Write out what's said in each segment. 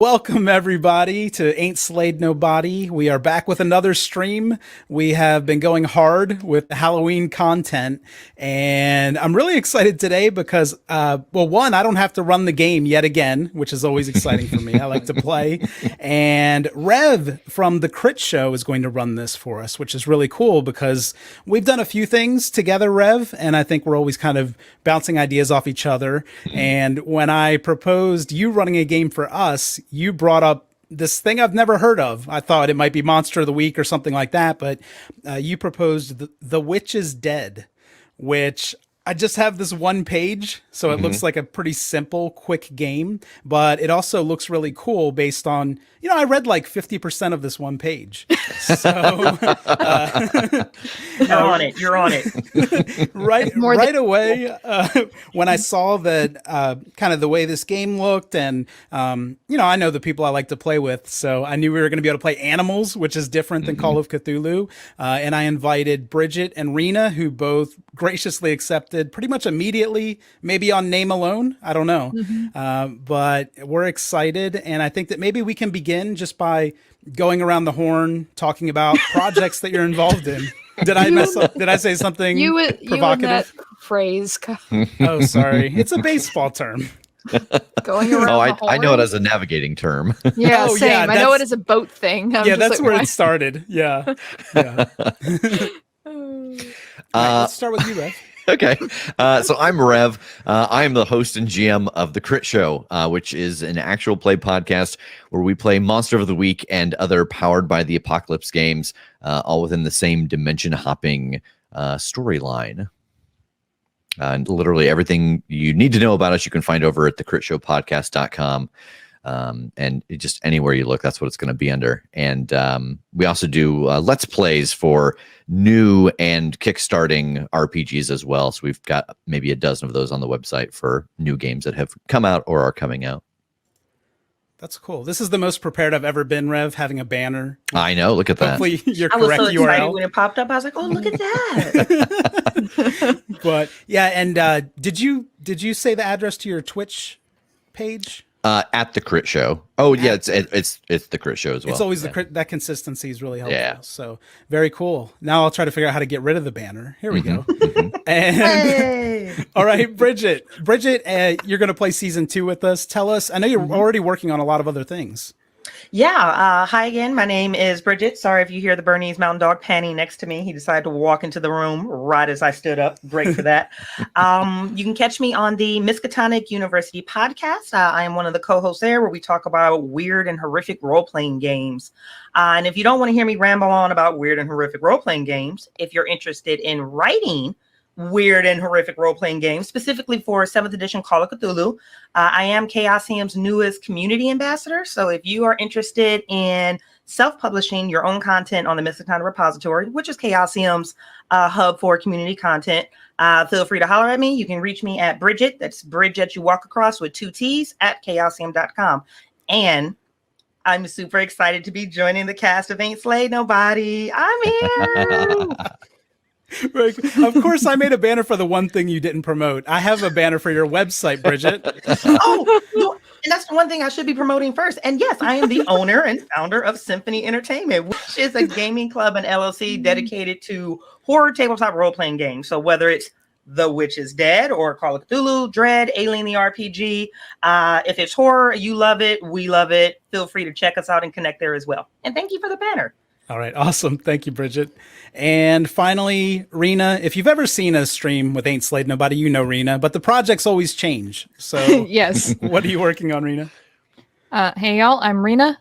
Welcome, everybody, to Ain't Slayed Nobody. We are back with another stream. We have been going hard with Halloween content, and I'm really excited today because, one, I don't have to run the game yet again, which is always exciting for me. I like to play. And Rev from the Critshow is going to run this for us, which is really cool because we've done a few things together, Rev, and I think we're always kind of bouncing ideas off each other. And when I proposed you running a game for us, you brought up this thing I've never heard of. I thought it might be Monster of the Week or something like that, but you proposed the Witch is Dead, which I just have this one page, so it looks like a pretty simple, quick game, but it also looks really cool based on, I read like 50% of this one page. So You're on it. right away, when I saw that kind of the way this game looked, and I know the people I like to play with, so I knew we were going to be able to play animals, which is different than Call of Cthulhu. And I invited Bridget and Rena, who both graciously accepted pretty much immediately, maybe on name alone. I don't know. But we're excited. And I think that maybe we can begin just by going around the horn, talking about projects that you're involved in. Did I mess up? Did I say something provocative? You and that phrase. Oh, sorry. It's a baseball term. Going around the horn. I know it as a navigating term. Yeah, Oh, same. yeah, I know it as a boat thing. That's where it started. Yeah. Let's start with you, Rev. Okay. So I'm Rev. I am the host and GM of the Critshow, which is an actual play podcast where we play Monster of the Week and other Powered by the Apocalypse games, all within the same dimension hopping storyline. And literally everything you need to know about us, you can find over at thecritshowpodcast.com. And just anywhere you look, that's what it's going to be under. And we also do Let's Plays for new and kickstarting RPGs as well. So we've got maybe a dozen of those on the website for new games that have come out or are coming out. That's cool. This is the most prepared I've ever been, Rev, having a banner. I know. Look at that. Hopefully your I was correct so excited URL. when it popped up. I was like, "Oh, look at that!" But yeah, and did you say the address to your Twitch page? At the Crit Show. Oh yeah, it's the Crit Show as well. It's always that consistency is really helpful. Yeah. So very cool. Now I'll try to figure out how to get rid of the banner. Here we go. And Hey! all right, Bridget, you're going to play season 2 with us. Tell us. I know you're already working on a lot of other things. Yeah. Hi again. My name is Bridget. Sorry if you hear the Bernese Mountain Dog panting next to me. He decided to walk into the room right as I stood up. Great for that. You can catch me on the Miskatonic University podcast. I am one of the co-hosts there where we talk about weird and horrific role-playing games. And if you don't want to hear me ramble on about weird and horrific role-playing games, if you're interested in writing weird and horrific role-playing games, specifically for 7th edition Call of Cthulhu. I am Chaosium's newest community ambassador. So if you are interested in self-publishing your own content on the Miskatonic repository, which is Chaosium's hub for community content, feel free to holler at me. You can reach me at Bridget. That's Bridget you walk across with 2 T's at chaosium.com. And I'm super excited to be joining the cast of Ain't Slayed Nobody. I'm here. Right. Of course, I made a banner for the one thing you didn't promote. I have a banner for your website, Bridget. And that's the one thing I should be promoting first. And yes, I am the owner and founder of Symphony Entertainment, which is a gaming club and LLC dedicated to horror tabletop role-playing games. So whether it's The Witch is Dead or Call of Cthulhu, Dread, Alien the RPG, if it's horror, you love it, we love it. Feel free to check us out and connect there as well. And thank you for the banner. All right. Awesome. Thank you, Bridget. And finally, Rena, if you've ever seen a stream with Ain't Slayed Nobody, you know Rena, but the projects always change. So Yes. What are you working on, Rena? Hey, y'all. I'm Rena.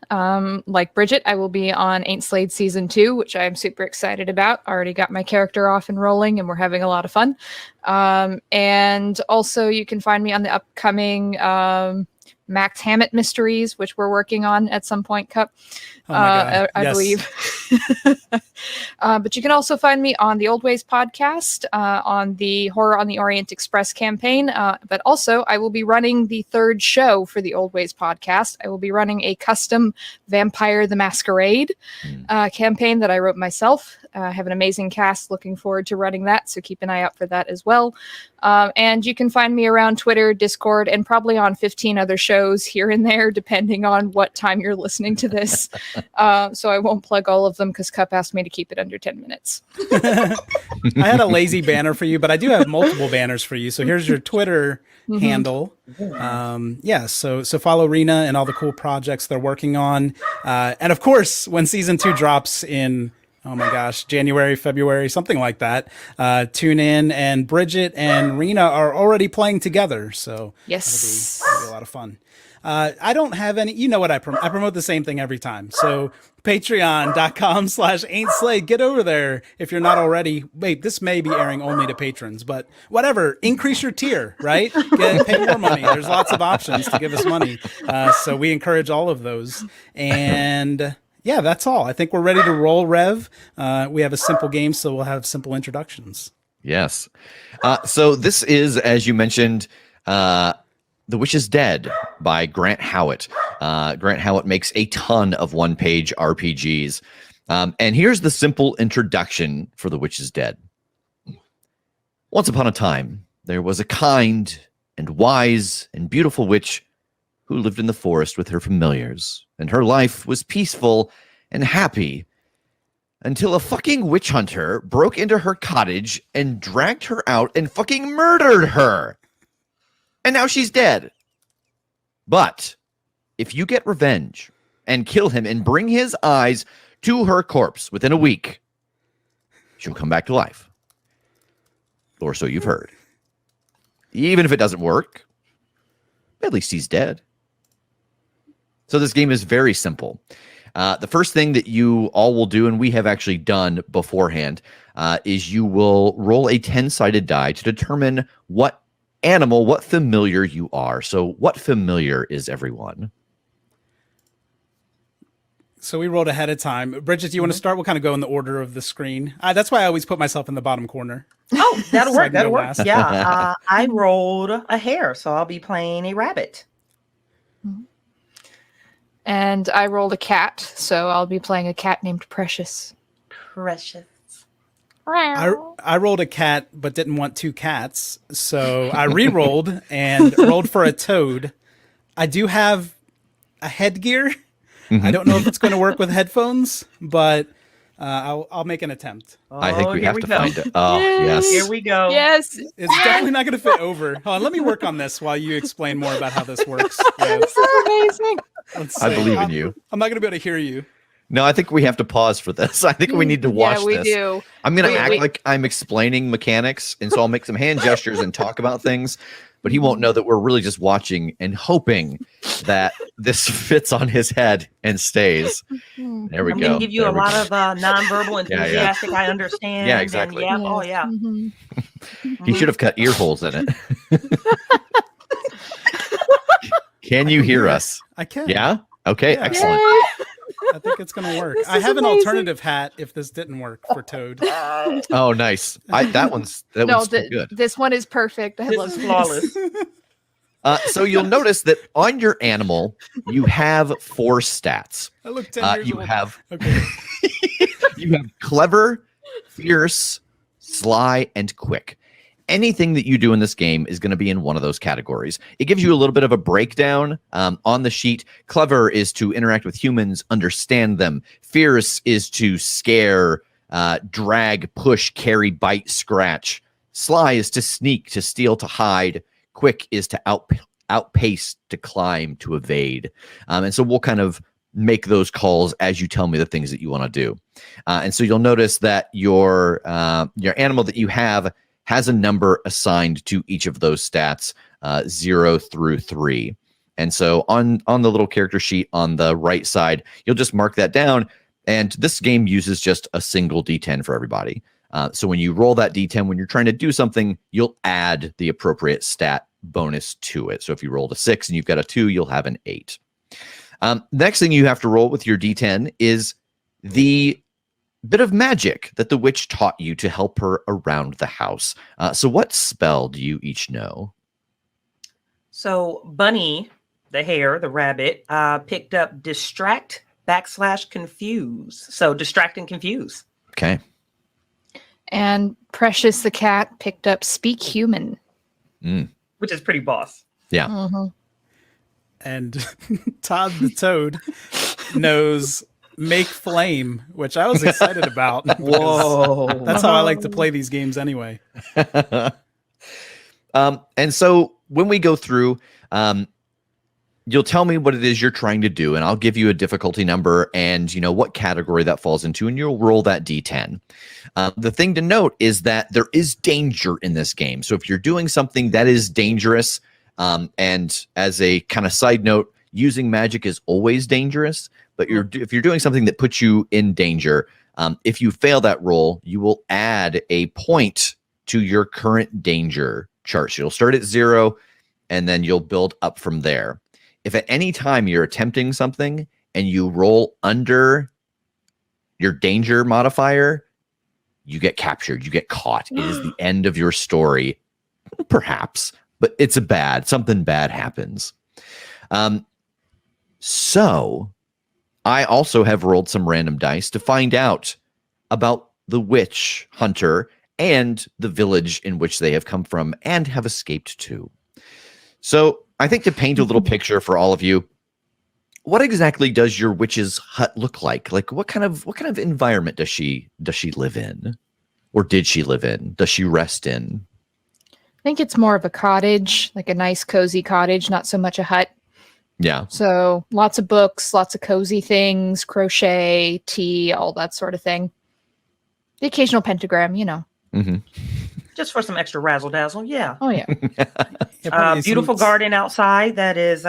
Like Bridget, I will be on Ain't Slayed Season 2, which I'm super excited about. Already got my character off and rolling, and we're having a lot of fun. And also, you can find me on the upcoming Max Hammett Mysteries, which we're working on at some point, Cup. Oh my God. I Yes. believe. But you can also find me on the Old Ways podcast, on the Horror on the Orient Express campaign. But also, I will be running the 3rd show for the Old Ways podcast. I will be running a custom Vampire the Masquerade campaign that I wrote myself. I have an amazing cast. Looking forward to running that, so keep an eye out for that as well. And you can find me around Twitter, Discord, and probably on 15 other other shows here and there, depending on what time you're listening to this. So I won't plug all of them because Cup asked me to keep it under 10 minutes. I had a lazy banner for you, but I do have multiple banners for you. So here's your Twitter handle. So follow Rena and all the cool projects they're working on. And of course, when season 2 drops in, oh my gosh, January, February, something like that, tune in. And Bridget and Rena are already playing together. So Yes. that'll be a lot of fun. I don't have any, you know what I promote the same thing every time. So patreon.com/ain'tslayed. Get over there if you're not already. Wait, this may be airing only to patrons, but whatever. Increase your tier, right? Pay more money. There's lots of options to give us money. So we encourage all of those. And yeah, that's all. I think we're ready to roll, Rev. We have a simple game, so we'll have simple introductions. Yes. So this is, as you mentioned, The Witch is Dead by Grant Howitt. Grant Howitt makes a ton of one-page RPGs. And here's the simple introduction for The Witch is Dead. Once upon a time, there was a kind and wise and beautiful witch who lived in the forest with her familiars, and her life was peaceful and happy until a fucking witch hunter broke into her cottage and dragged her out and fucking murdered her. And now she's dead. But if you get revenge and kill him and bring his eyes to her corpse within a week, she'll come back to life. Or so you've heard. Even if it doesn't work, at least he's dead. So this game is very simple. The first thing that you all will do, and we have actually done beforehand, is you will roll a 10-sided die to determine what animal, what familiar you are. So what familiar is everyone? So we rolled ahead of time. Bridget, do you want to start? We'll kind of go in the order of the screen. That's why I always put myself in the bottom corner. Oh, that'll So I work. can That'll go work. last. Yeah. I rolled a hare, so I'll be playing a rabbit. And I rolled a cat, so I'll be playing a cat named Precious. Precious. I rolled a cat, but didn't want 2 cats. So I re-rolled and rolled for a toad. I do have a headgear. I don't know if it's going to work with headphones, but I'll make an attempt. I think we here have to go. find it. Oh, yes. Here we go. Yes. It's definitely not going to fit over. Hold on, let me work on this while you explain more about how this works. Yeah, This is amazing. let's I see. believe in you. I'm not going to be able to hear you. No, I think we have to pause for this. I think we need to watch Yeah, we this. do. I'm going to We- act we- like I'm explaining mechanics, and so I'll make some hand gestures and talk about things, but he won't know that we're really just watching and hoping that this fits on his head and stays. There we I'm go. going to give you There a we lot go. of nonverbal, Yeah, yeah. enthusiastic, I understand. Yeah, and exactly. yeah. Oh, yeah. Mhm. He should have cut ear holes in it. Can you hear us? I can. Yeah? Okay, Yeah. excellent. Yay. I think it's going to work. This I is have an amazing. alternative hat if this didn't work for Toad. Oh, nice. That one's No, good. this one is perfect. I This love is this. flawless. So you'll notice that on your animal, you have 4 stats. I look 10 years You old. have Okay. you have clever, fierce, sly, and quick. Anything that you do in this game is going to be in one of those categories. It gives you a little bit of a breakdown on the sheet. Clever is to interact with humans, understand them. Fierce is to scare, drag, push, carry, bite, scratch. Sly is to sneak, to steal, to hide. Quick is to outpace, to climb, to evade. And so we'll kind of make those calls as you tell me the things that you want to do. And so you'll notice that your animal that you have has a number assigned to each of those stats, 0 through 3. And so on the little character sheet on the right side, you'll just mark that down. And this game uses just a single D10 for everybody. So when you roll that D10, when you're trying to do something, you'll add the appropriate stat bonus to it. So if you rolled a 6 and you've got a 2, you'll have an 8. Next thing you have to roll with your D10 is the bit of magic that the witch taught you to help her around the house. So what spell do you each know? So Bunny, the hare, the rabbit, picked up distract / confuse. So distract and confuse. Okay. And Precious the cat picked up Speak Human. Which is pretty boss. Yeah. Mhm. and Todd the Toad knows Make Flame, which I was excited about. because Whoa. That's how I like to play these games anyway. And so when we go through, you'll tell me what it is you're trying to do, and I'll give you a difficulty number and what category that falls into, and you'll roll that D10. The thing to note is that there is danger in this game. So if you're doing something that is dangerous, and as a kind of side note, using magic is always dangerous, but if you're doing something that puts you in danger, if you fail that roll, you will add a point to your current danger chart. So you'll start at 0, and then you'll build up from there. If at any time you're attempting something and you roll under your danger modifier, you get captured, you get caught. It is the end of your story, perhaps, but something bad happens. So I also have rolled some random dice to find out about the witch hunter and the village in which they have come from and have escaped to. So I think to paint a little picture for all of you, what exactly does your witch's hut look like? Like what kind of environment does she live in? Or did she live in? Does she rest in? I think it's more of a cottage, like a nice cozy cottage, not so much a hut. Yeah. So lots of books, lots of cozy things, crochet, tea, all that sort of thing. The occasional pentagram, Mm-hmm. Just for some extra razzle dazzle. Yeah. Oh, yeah. Beautiful garden outside that is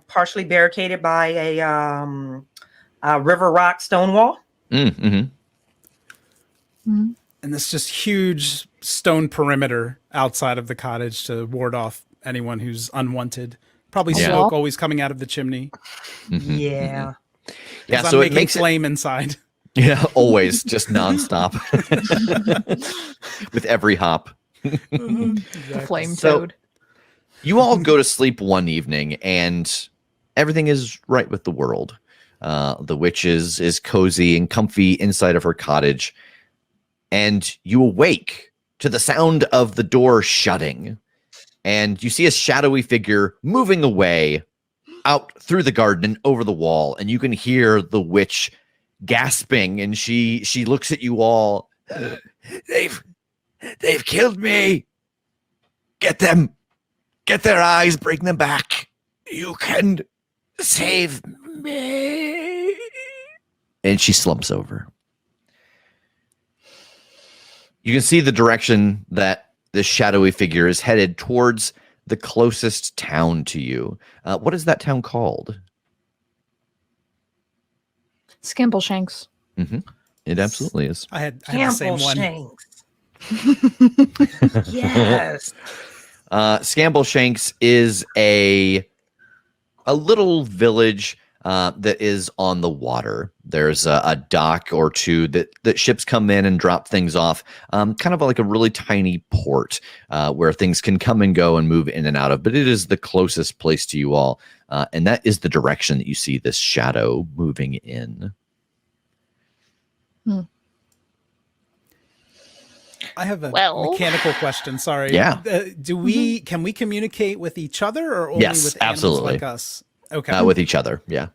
partially barricaded by a river rock stone wall. Mm-hmm. Mm-hmm. And this just huge stone perimeter outside of the cottage to ward off anyone who's unwanted. Probably Yeah. smoke always coming out of the chimney. Mm-hmm. Yeah. Yeah. 'Cause So I'm it making makes flame inside. Yeah, always just nonstop with every hop. The flame So- toad. You all go to sleep one evening and everything is right with the world. The witch is cozy and comfy inside of her cottage. And you awake to the sound of the door shutting. And you see a shadowy figure moving away out through the garden and over the wall. And you can hear the witch gasping, and she looks at you all. They've killed me. Get them. Get their eyes. Bring them back. You can save me. And she slumps over. You can see the direction that this shadowy figure is headed towards the closest town to you. What is that town called? Skimbleshanks. Mm-hmm. It absolutely is. I had the same one. Shanks. Yes. Scambleshanks is a little village that is on the water. There's a dock or two that ships come in and drop things off, kind of like a really tiny port where things can come and go and move in and out of. But it is the closest place to you all, and that is the direction that you see this shadow moving in. I have a Well- mechanical question. Sorry. Yeah. Can we communicate with each other or only Yes, with animals absolutely. like us? Okay. With each other, yeah.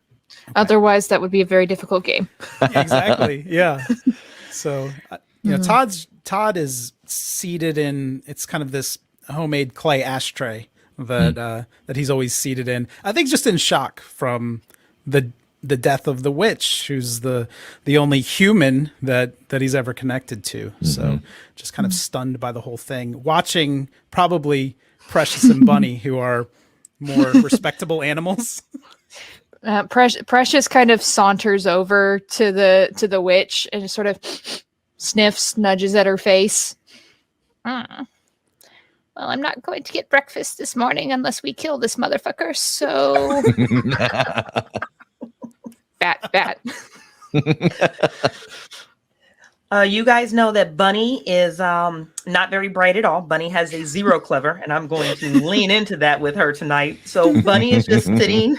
Otherwise, that would be a very difficult game. Exactly. Yeah. So, Todd is seated in. It's kind of this homemade clay ashtray that he's always seated in. I think just in shock from the death of the witch, who's the only human that he's ever connected to. So, just kind of stunned by the whole thing. Watching probably Precious and Bunny, who are more respectable animals. Precious kind of saunters over to the witch and just sort of sniffs, nudges at her face. Well, I'm not going to get breakfast this morning unless we kill this motherfucker. So, bat. You guys know that Bunny is not very bright at all. Bunny has a 0 clever, and I'm going to lean into that with her tonight. So Bunny is just sitting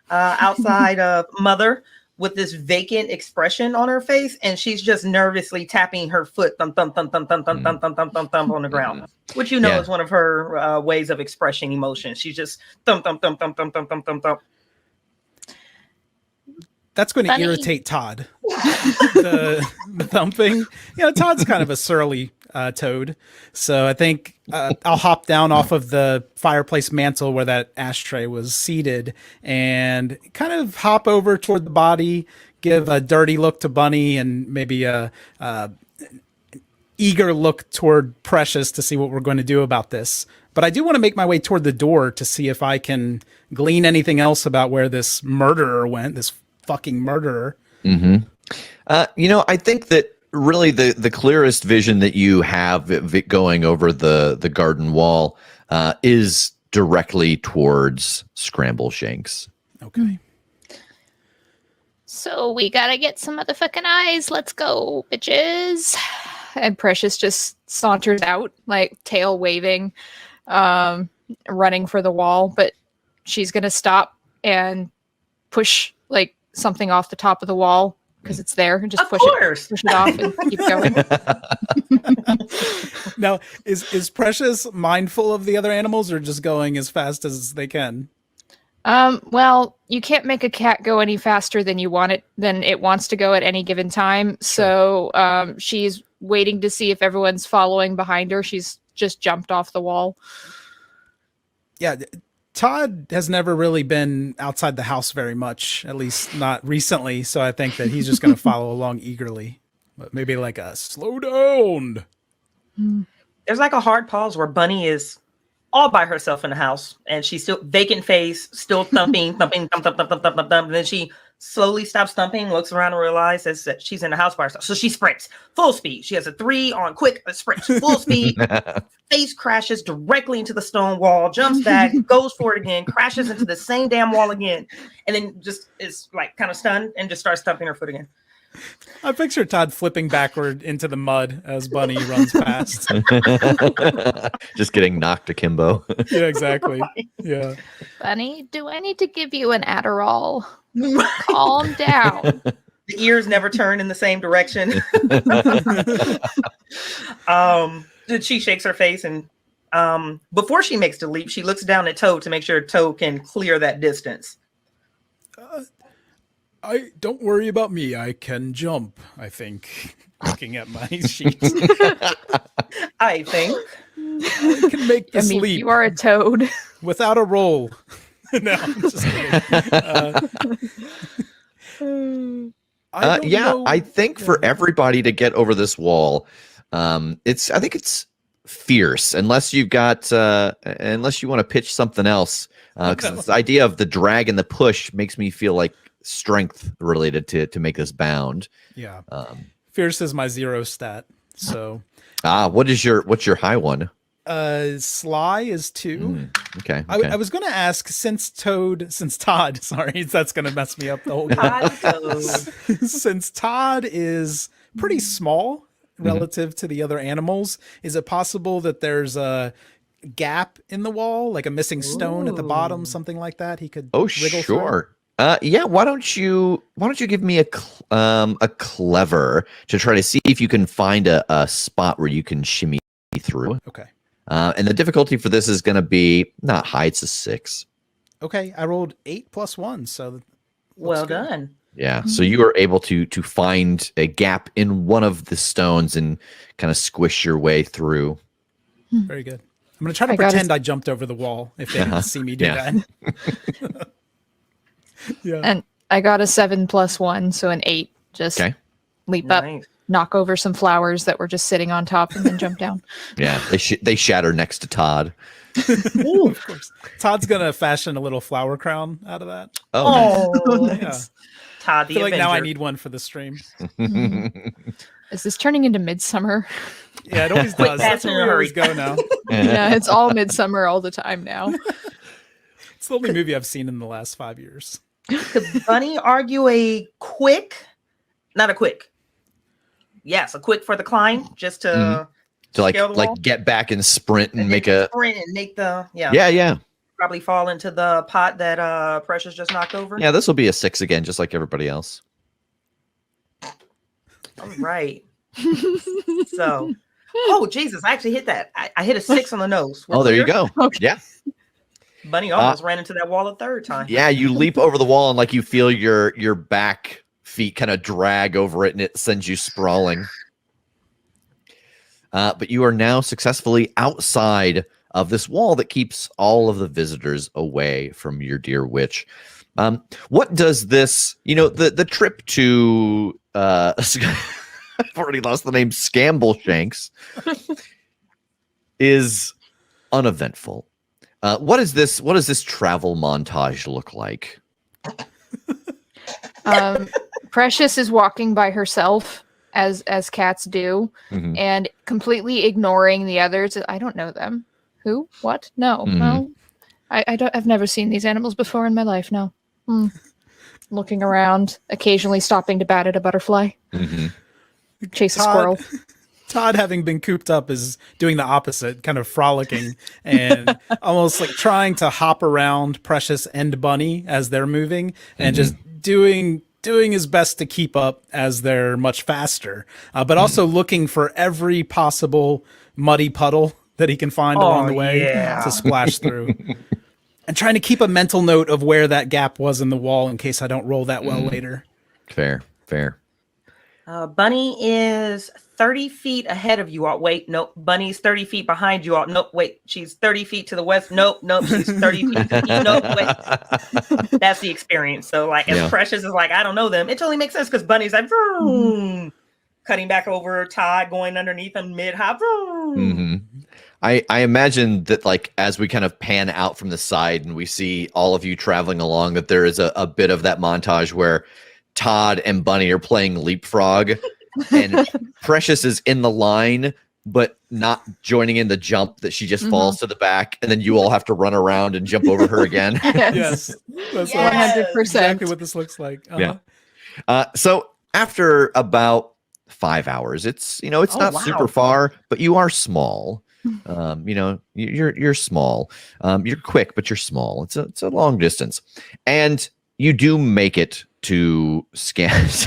outside of Mother with this vacant expression on her face, and she's just nervously tapping her foot, thump, thump, thump, thump, thump, thump, thump, thump, thump, thump, thump on the ground, which is one of her ways of expressing emotion. She's just thump, thump, thump, thump, thump, thump, thump, thump, thump. That's going to irritate Todd. the thumping. Todd's kind of a surly toad. So I think I'll hop down off of the fireplace mantle where that ashtray was seated and kind of hop over toward the body, give a dirty look to Bunny and maybe a eager look toward Precious to see what we're going to do about this. But I do want to make my way toward the door to see if I can glean anything else about where this murderer went, this fucking murderer. I think that really the clearest vision that you have going over the garden wall is directly towards Scramble Shanks. Okay. So we gotta get some motherfucking eyes. Let's go, bitches. And Precious just saunters out, like tail waving, running for the wall. But she's gonna stop and push like something off the top of the wall because it's there, and just push it off and keep going. Now, is Precious mindful of the other animals or just going as fast as they can? Well, you can't make a cat go any faster than it wants to go at any given time. So she's waiting to see if everyone's following behind her. She's just jumped off the wall. Yeah, Todd has never really been outside the house very much, at least not recently. So I think that he's just going to follow along eagerly. But maybe like a slow down. There's like a hard pause where Bunny is all by herself in the house, and she's still vacant face, still thumping, thumping, thump, thump, thump, thump, thump, thump, thump. And then she slowly stops thumping, looks around and realizes that she's in the house by herself. So she sprints full speed. She has a 3 on quick, sprints full speed. Face crashes directly into the stone wall, jumps back, goes for it again, crashes into the same damn wall again, and then just is like kind of stunned and just starts thumping her foot again. I picture Todd flipping backward into the mud as Bunny runs past. Just getting knocked akimbo. Yeah, exactly. Yeah. Bunny, do I need to give you an Adderall? Calm down. The ears never turn in the same direction. She shakes her face, and before she makes the leap, she looks down at Toad to make sure Toad can clear that distance. I don't worry about me. I can jump, I think. Looking at my sheets. I think. I can make this leap. You are a toad. Without a roll. No, I'm just kidding. I think for everybody to get over this wall, I think it's fierce, unless you want to pitch something else. Because this idea of the drag and the push makes me feel like strength related to make this bound. Yeah. Fierce is my 0 stat. So what's your high one? Sly is 2. Okay. I was going to ask, since Todd, sorry, that's going to mess me up the whole game. Since Todd is pretty small relative to the other animals, is it possible that there's a gap in the wall, like a missing stone at the bottom, something like that? He could wiggle sure. Yeah. Why don't you give me a clever to try to see if you can find a spot where you can shimmy through. Okay. And the difficulty for this is going to be not high. It's a 6. Okay. I rolled 8 + 1. So well done. Yeah. So you were able to find a gap in one of the stones and kind of squish your way through. Very good. I'm going to try to pretend I jumped over the wall if they didn't see me do that. Yeah. And I got a 7 + 1, so an 8. Just leap up, knock over some flowers that were just sitting on top, and then jump down. Yeah, they shatter next to Todd. Ooh, of course. Todd's gonna fashion a little flower crown out of that. Oh, nice. Yeah. Todd, I feel like now I need one for the stream. Is this turning into Midsummer? Yeah, it always does. That's where we always go now. Yeah, it's all Midsummer all the time now. It's the only movie I've seen in the last 5 years. Could Bunny argue a quick for the climb, just to like get back and sprint and make the probably fall into the pot that Precious just knocked over. Yeah, this will be a 6 again, just like everybody else. All right. So, oh Jesus, I actually hit that. I hit a 6 on the nose. We're Oh, there you clear? go. Okay. Yeah. Bunny almost ran into that wall a third time. Yeah, you leap over the wall and like you feel your back feet kind of drag over it and it sends you sprawling. But you are now successfully outside of this wall that keeps all of the visitors away from your dear witch. What does this, the trip to I've already lost the name, Scambleshanks, is uneventful. What does this travel montage look like? Precious is walking by herself, as cats do, Mhm. and completely ignoring the others. I don't know them. Who? What? No. Mhm. No. I've never seen these animals before in my life. No. Looking around, occasionally stopping to bat at a butterfly, Mhm. chase a Todd- squirrel. Todd, having been cooped up, is doing the opposite, kind of frolicking and almost like trying to hop around Precious and Bunny as they're moving, and just doing his best to keep up as they're much faster, but also looking for every possible muddy puddle that he can find along the way to splash through. And trying to keep a mental note of where that gap was in the wall in case I don't roll that well later. Fair. Bunny is 30 feet ahead of you all. Wait, nope. Bunny's 30 feet behind you all. Nope, wait. She's 30 feet to the west. Nope. She's 30 feet to the east. Nope, wait. That's the experience. So, like, as Precious is like, I don't know them, it totally makes sense because Bunny's like, vroom, cutting back over Todd, going underneath him mid-hop. I imagine that, like, as we kind of pan out from the side and we see all of you traveling along, that there is a bit of that montage where Todd and Bunny are playing leapfrog and Precious is in the line but not joining in the jump, that she just falls to the back and then you all have to run around and jump over her again. Yes, that's 100%. exactly what this looks like. So after about 5 hours, it's not super far, but you are small. You're small. You're quick, but you're small. It's a long distance, and you do make it to Scambleshanks.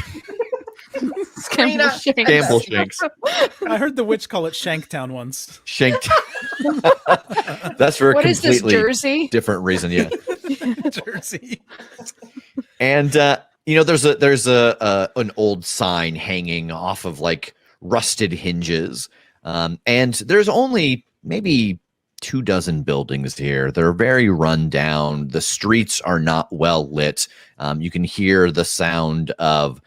I heard the witch call it Shanktown once. That's for a What is this, completely Jersey? different reason. Yeah. Jersey. And there's an old sign hanging off of like rusted hinges, and there's only maybe 24 buildings here. They're very run down. The streets are not well lit. You can hear the sound of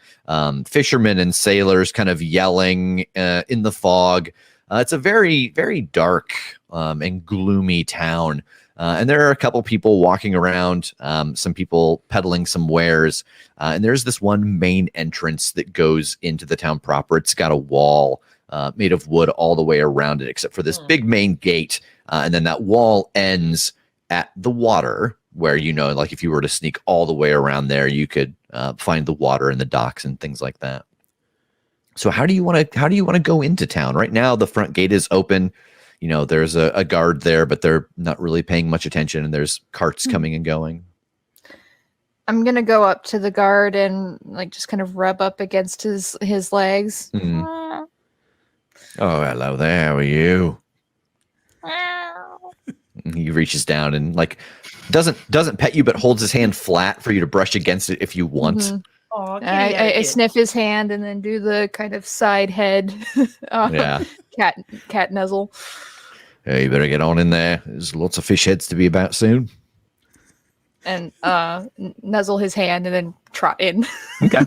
fishermen and sailors kind of yelling in the fog. It's a very, very dark and gloomy town. And there are a couple people walking around, some people peddling some wares. And there's this one main entrance that goes into the town proper. It's got a wall made of wood all the way around it, except for this big main gate. And then that wall ends at the water, where, like if you were to sneak all the way around there, you could find the water and the docks and things like that. So how do you want to go into town? Right now, the front gate is open. There's a guard there, but they're not really paying much attention, and there's carts coming and going. I'm gonna go up to the guard and like just kind of rub up against his legs. Oh, hello there. How are you? He reaches down and like doesn't pet you, but holds his hand flat for you to brush against it if you want. Oh, I sniff his hand and then do the kind of side head cat nuzzle. Yeah, you better get on in there. There's lots of fish heads to be about soon. And nuzzle his hand and then trot in. Okay.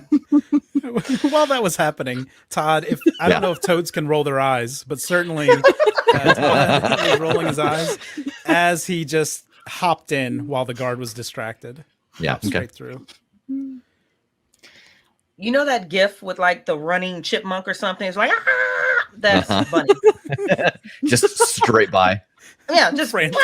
While that was happening, Todd, I don't know if toads can roll their eyes, but certainly Todd was rolling his eyes as he just hopped in while the guard was distracted. Yeah, Hopped straight through. You know that gif with like the running chipmunk or something? It's like, that's Bunny. Just straight by. Yeah, just Frantic.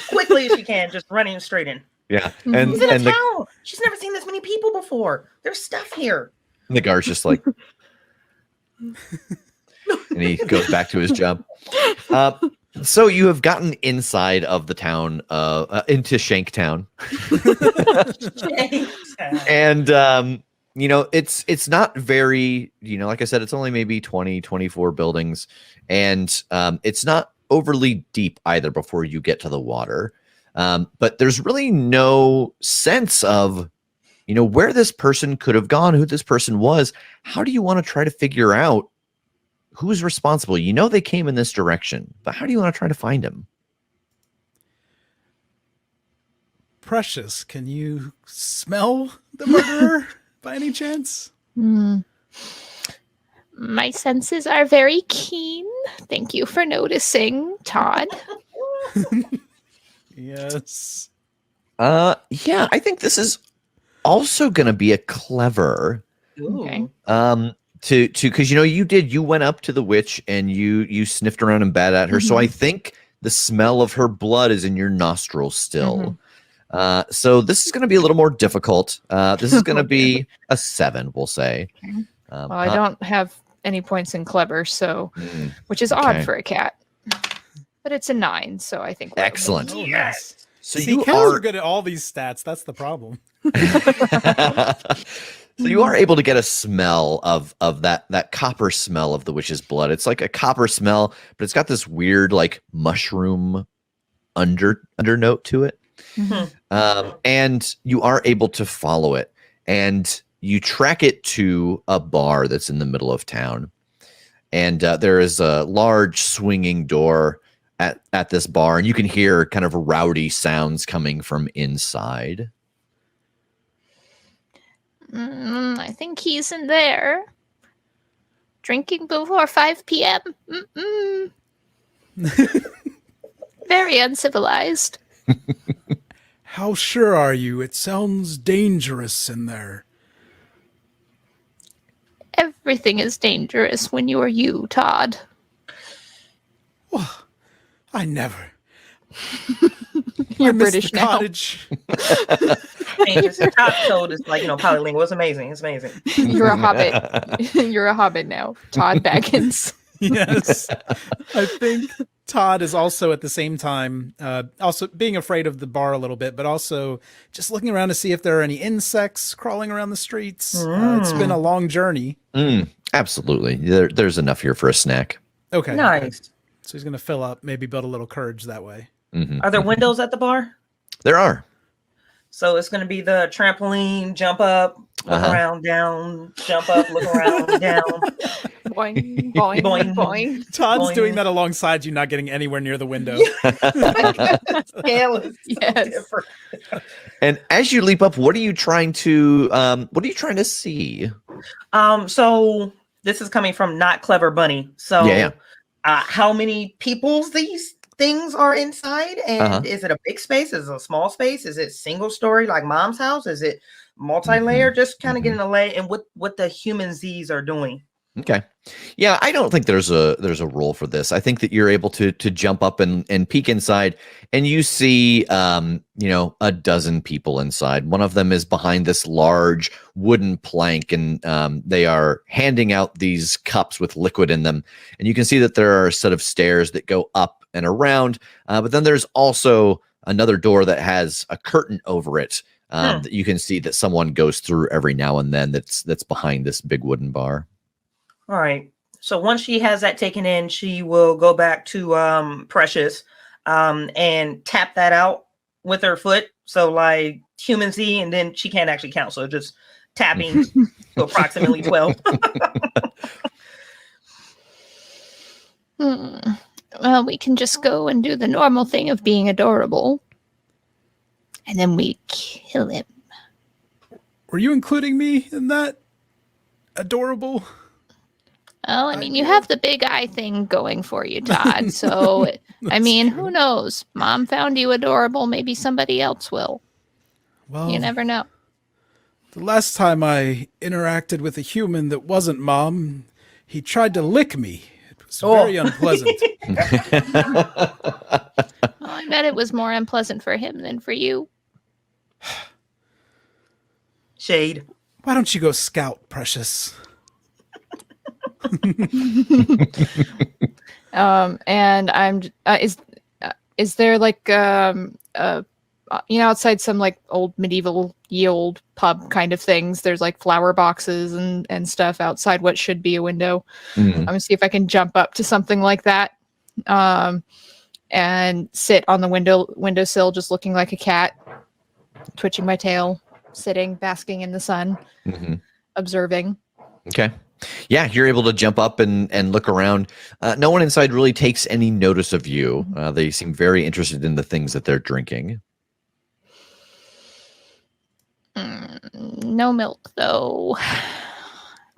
quickly as she can, just running straight in. Yeah. She's in a town. She's never seen this many people before. There's stuff here. The guard's just like, and he goes back to his job. So you have gotten inside of the town, into Shanktown. And it's not very, like I said, it's only maybe 20, 24 buildings, and it's not overly deep either before you get to the water. But there's really no sense of, where this person could have gone, who this person was. How do you want to try to figure out who's responsible? They came in this direction, but how do you want to try to find him? Precious, can you smell the murderer by any chance? My senses are very keen. Thank you for noticing, Todd. Yes. Yeah, I think this is also going to be a clever. Okay. Because you went up to the witch and you sniffed around and bat at her. So I think the smell of her blood is in your nostrils still. So this is going to be a little more difficult. This is going to be a 7, we'll say. Well, I don't have any points in clever, so which is odd for a cat. But it's a 9, so I think we're excellent. Oh, nice. So See, you cats are good at all these stats. That's the problem. So you are able to get a smell of that copper smell of the witch's blood. It's like a copper smell, but it's got this weird like mushroom undernote to it. And you are able to follow it, and you track it to a bar that's in the middle of town. And there is a large swinging door at this bar, and you can hear kind of rowdy sounds coming from inside. I think he's in there. Drinking before 5 p.m. Very uncivilized. How sure are you? It sounds dangerous in there. Everything is dangerous when you are you, Todd. Well, I never. You're I miss British the now. cottage. Top toad is like, polylingual. It's amazing. It's amazing. You're a hobbit. You're a hobbit now, Todd Baggins. Yes. I think Todd is also at the same time also being afraid of the bar a little bit, but also just looking around to see if there are any insects crawling around the streets. It's been a long journey. Absolutely. There's enough here for a snack. Okay. Nice. So he's going to fill up, maybe build a little courage that way. Are there windows at the bar? There are. So it's going to be the trampoline, jump up, look around, down, jump up, look around, down. Boing, boing, Boing. boing. Todd's Boing. doing that alongside you, not getting anywhere near the window. Scale is so Yes. different. And as you leap up, what are you trying to see? So this is coming from Not Clever Bunny. So Yeah. how many peoples these things are inside? And is it a big space? Is it a small space? Is it single story like Mom's house? Is it multi-layer? Just kind of getting a lay and what the human Z's are doing. Okay. Yeah, I don't think there's a rule for this. I think that you're able to jump up and peek inside, and you see a dozen people inside. One of them is behind this large wooden plank, and they are handing out these cups with liquid in them. And you can see that there are a set of stairs that go up and around, but then there's also another door that has a curtain over it that you can see that someone goes through every now and then. That's behind this big wooden bar. All right. So once she has that taken in, she will go back to Precious and tap that out with her foot. So like human Z, and then she can't actually count. So just tapping to approximately 12. Well, we can just go and do the normal thing of being adorable. And then we kill him. Were you including me in that? Adorable. Oh, I mean, you have the big eye thing going for you, Todd. So, I mean, who knows? Mom found you adorable. Maybe somebody else will. Well, You never know. the last time I interacted with a human that wasn't Mom, he tried to lick me. It was very unpleasant. Well, I bet it was more unpleasant for him than for you. Shade. Why don't you go scout, Precious? And I'm is there like a outside some like old medieval ye old pub kind of things, there's like flower boxes and stuff outside what should be a window. Mhm. I'm gonna see if I can jump up to something like that, and sit on the windowsill, just looking like a cat, twitching my tail, sitting, basking in the sun, Mhm. observing. Okay. Yeah, you're able to jump up and look around. No one inside really takes any notice of you. They seem very interested in the things that they're drinking. No milk, though.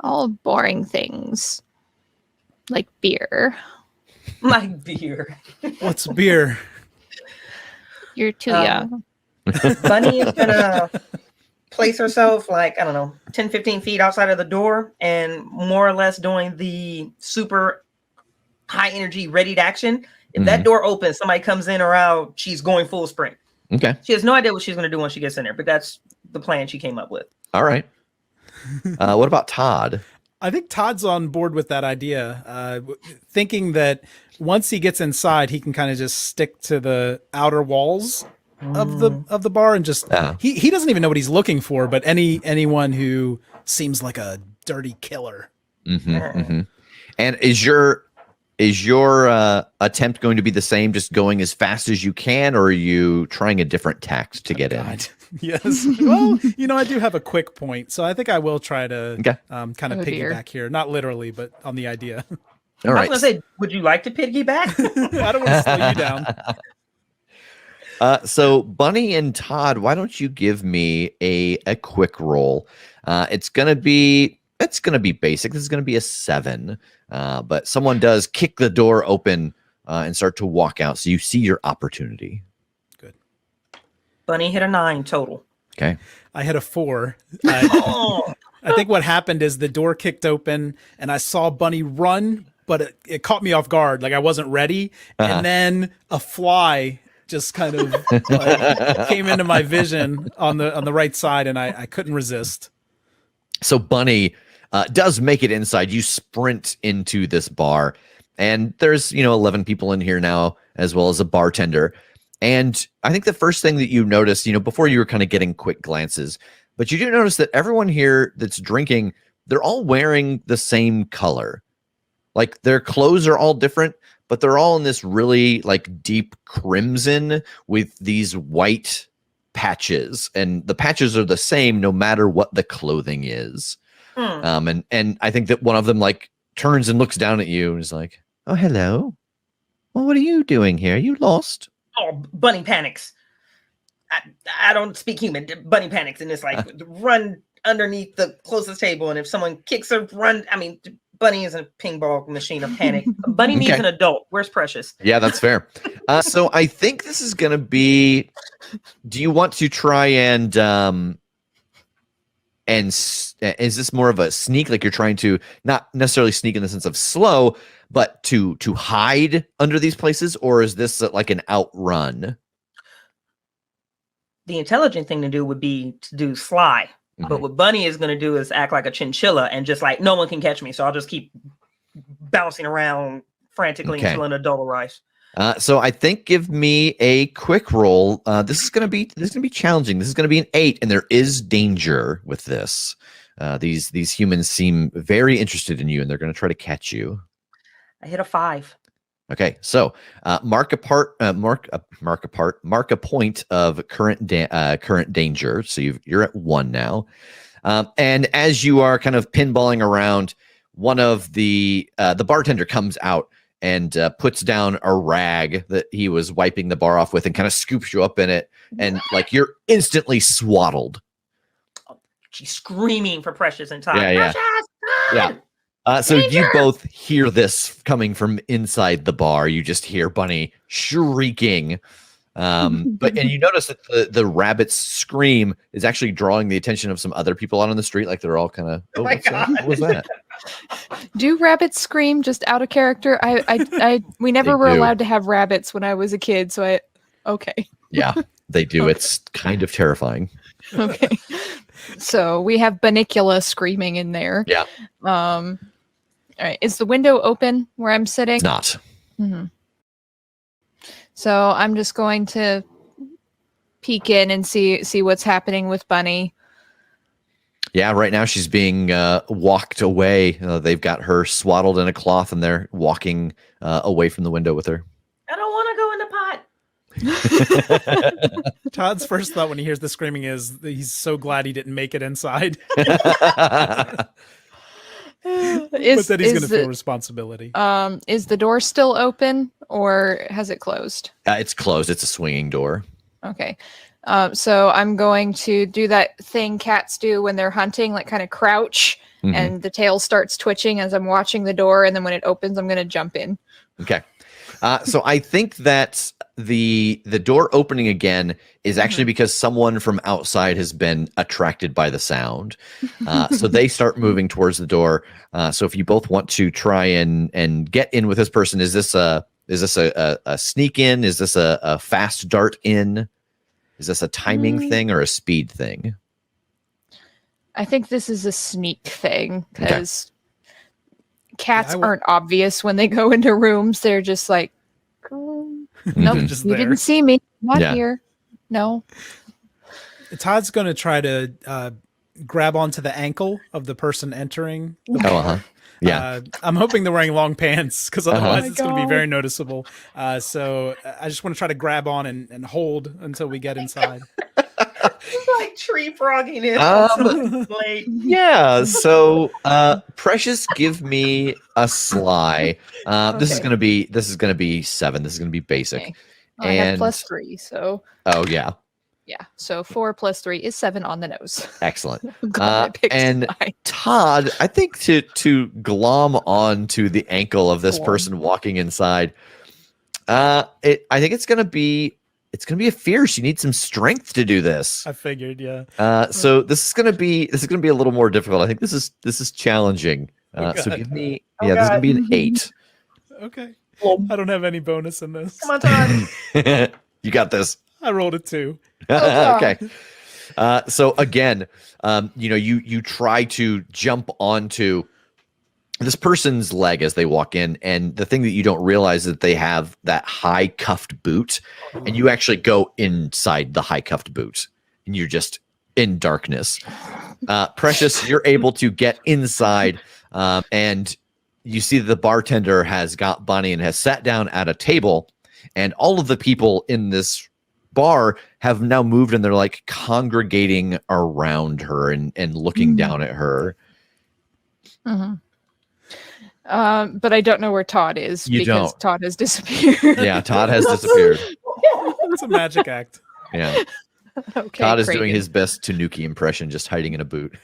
All boring things. Like beer. Like beer. What's beer? You're too Um, young. Bunny is gonna place herself like, I don't know, 10, 15 feet outside of the door and more or less doing the super high energy ready to action. If that door opens, somebody comes in or out, she's going full sprint. Okay. She has no idea what she's going to do when she gets in there, but that's the plan she came up with. All right. What about Todd? I think Todd's on board with that idea, thinking that once he gets inside, he can kind of just stick to the outer walls of the bar and just he doesn't even know what he's looking for, but anyone who seems like a dirty killer. And is your attempt going to be the same, just going as fast as you can, or are you trying a different tact to get in? Yes. Well, I do have a quick point, so I think I will try to kind of Oh, dear. piggyback here. Not literally, but on the idea. All I right. was going to say, would you like to piggyback? I don't want to slow you down. So Bunny and Todd, why don't you give me a quick roll? It's gonna be basic. This is gonna be a 7. But someone does kick the door open and start to walk out. So you see your opportunity. Good. Bunny hit a 9 total. Okay. I had a 4. Oh, I think what happened is the door kicked open and I saw Bunny run, but it caught me off guard. Like I wasn't ready. And then a fly just kind of came into my vision on the right side, and I couldn't resist. So Bunny does make it inside. You sprint into this bar, and there's 11 people in here now, as well as a bartender. And I think the first thing that you notice, before you were kind of getting quick glances, but you do notice that everyone here that's drinking, they're all wearing the same color. Like their clothes are all different, but they're all in this really like deep crimson with these white patches, and the patches are the same no matter what the clothing is. And I think that one of them like turns and looks down at you and is like, "Oh, hello. Well, what are you doing here? Are you lost?" oh, Bunny panics. I don't speak human. Bunny panics and it's like run underneath the closest table, and if someone kicks her, run. I mean, Bunny is a ping pong machine of panic. Bunny needs an adult. Where's Precious? Yeah, that's fair. So I think this is going to be. Do you want to try and is this more of a sneak? Like you're trying to not necessarily sneak in the sense of slow, but to hide under these places, or is this like an outrun? The intelligent thing to do would be to do sly. But what Bunny is going to do is act like a chinchilla and just like, no one can catch me. So I'll just keep bouncing around frantically until an adult arrives. So I think give me a quick roll. This is going to be challenging. This is going to be an 8, and there is danger with this. These humans seem very interested in you, and they're going to try to catch you. I hit a 5. Okay, so mark a point of current danger. So you're at 1 now, and as you are kind of pinballing around, one of the bartender comes out and puts down a rag that he was wiping the bar off with, and kind of scoops you up in it, and like you're instantly swaddled. She's screaming for Precious and Todd. Yeah. Precious, Yeah. So you both hear this coming from inside the bar. You just hear Bunny shrieking. But you notice that the rabbit's scream is actually drawing the attention of some other people out on the street. Like they're all kind of, Oh my God. What was that? Do rabbits scream just out of character? We never were allowed to have rabbits when I was a kid, so okay. Yeah, they do. Okay. It's kind of terrifying. Okay. So we have Bunnicula screaming in there. Yeah. All right. Is the window open where I'm sitting? It's not. So I'm just going to peek in and see what's happening with Bunny. Yeah, right now she's being walked away. They've got her swaddled in a cloth, and they're walking away from the window with her. I don't want to go in the pot. Todd's first thought when he hears the screaming is that he's so glad he didn't make it inside. But that he's going to feel responsibility. Is the door still open or has it closed? It's closed. It's a swinging door. Okay. So I'm going to do that thing cats do when they're hunting, like kind of crouch, and the tail starts twitching as I'm watching the door. And then when it opens, I'm going to jump in. Okay. So I think that the door opening again is actually because someone from outside has been attracted by the sound. So they start moving towards the door. So if you both want to try and get in with this person, is this a sneak in? Is this a fast dart in? Is this a timing thing or a speed thing? I think this is a sneak thing because cats aren't obvious when they go into rooms. They're just like, nope, Just you there. didn't see me. Not here. No. Todd's going to try to grab onto the ankle of the person entering. Yeah. I'm hoping they're wearing long pants because otherwise Oh it's going to be very noticeable. So I just want to try to grab on and hold until we get inside. It's like tree frogging it. Late. Yeah. So Precious, give me a sly. This is gonna be 7. This is gonna be basic. Okay. I have +3, so oh yeah. yeah. So 4 + 3 is 7 on the nose. Excellent. I'm glad I picked And mine. Todd, I think to glom onto the ankle of this person walking inside, I think it's gonna be a fear. She needs some strength to do this. I figured, yeah. So this is gonna be a little more difficult. I think this is challenging. So give me this is gonna be an 8. Okay. I don't have any bonus in this. Come on, Todd. You got this. I rolled a 2. Okay. So again, you try to jump onto this person's leg as they walk in, and the thing that you don't realize is that they have that high cuffed boot, and you actually go inside the high cuffed boot, and you're just in darkness. Precious, you're able to get inside, and you see that the bartender has got Bunny and has sat down at a table, and all of the people in this bar have now moved and they're like congregating around her and looking down at her. But I don't know where Todd is because Todd has disappeared. Yeah, Todd has disappeared. It's a magic act. Yeah. Okay, Todd is Kragan. doing his best Tanuki impression, just hiding in a boot.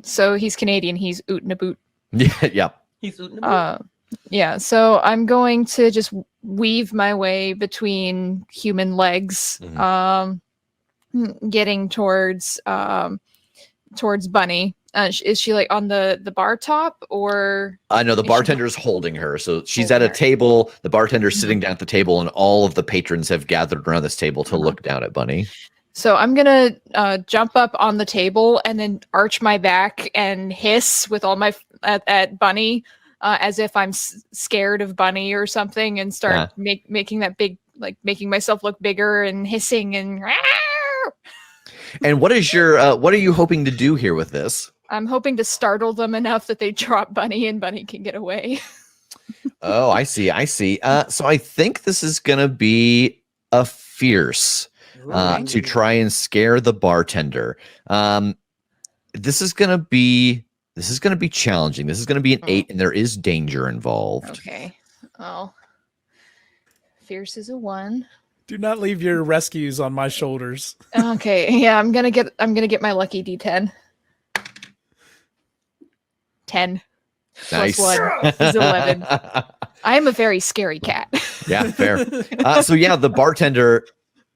So he's Canadian. He's oot in a boot. Yeah. He's ooting the boot. Yeah. So I'm going to just weave my way between human legs, getting towards Bunny. Is she like on the bar top or? I know the bartender's holding her. So she's at a table. The bartender's sitting down at the table, and all of the patrons have gathered around this table to look down at Bunny. So I'm going to jump up on the table and then arch my back and hiss with all my at Bunny as if I'm scared of Bunny or something, and start making that big, like making myself look bigger and hissing and. And what are you hoping to do here with this? I'm hoping to startle them enough that they drop Bunny and Bunny can get away. Oh, I see. So I think this is going to be a fierce to try and scare the bartender. This is going to be challenging. This is going to be an 8, and there is danger involved. Okay. Oh. Fierce is a 1. Do not leave your rescues on my shoulders. Okay. Yeah, I'm going to get my lucky D10. 10. Nice. Plus 1 is 11. I am a very scary cat. Yeah, fair. So yeah, the bartender,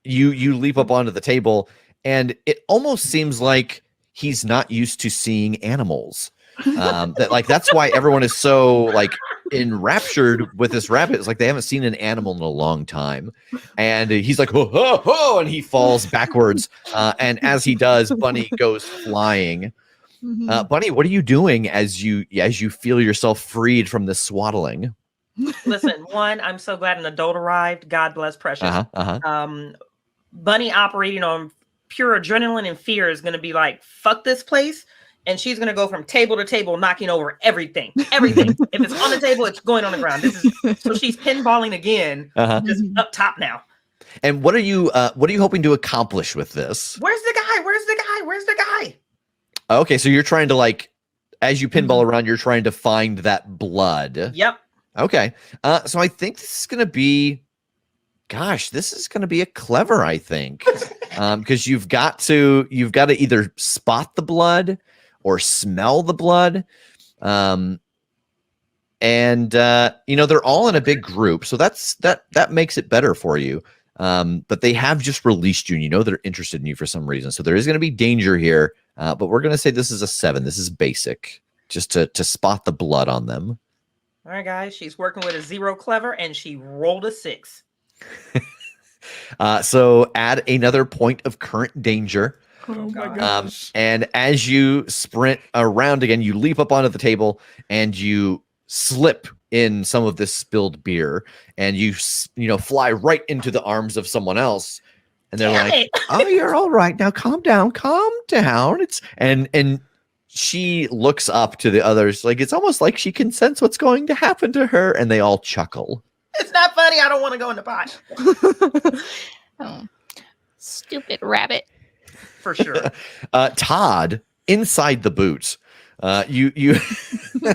you leap up onto the table, and it almost seems like he's not used to seeing animals. That's why everyone is so like enraptured with this rabbit. It's like they haven't seen an animal in a long time, and he's like, oh, oh, oh, and he falls backwards. And as he does, Bunny goes flying. Bunny, what are you doing as you feel yourself freed from this swaddling? Listen, one, I'm so glad an adult arrived. God bless Precious. Bunny operating on pure adrenaline and fear is going to be like, fuck this place. And she's going to go from table to table, knocking over everything. Everything. If it's on the table, it's going on the ground. So she's pinballing again, just up top now. And what are you hoping to accomplish with this? Where's the guy? Where's the guy? Where's the guy? Okay, so you're trying to, like, as you pinball around, you're trying to find that blood. Yep. Okay. So I think this is going to be, this is going to be a clever, I think, because you've got to either spot the blood or smell the blood. And they're all in a big group. So that makes it better for you. But they have just released you, and they're interested in you for some reason. So there is going to be danger here. But we're going to say this is a 7. This is basic, just to spot the blood on them. All right, guys. She's working with a 0 clever, and she rolled a 6. So add another point of current danger. Oh my gosh. And as you sprint around again, you leap up onto the table and you slip in some of this spilled beer, and you fly right into the arms of someone else. And they're like, "Oh, you're all right. Now calm down. Calm down." And she looks up to the others, like it's almost like she can sense what's going to happen to her, and they all chuckle. It's not funny. I don't want to go in the pot. Oh, stupid rabbit. For sure. Todd, inside the boot. You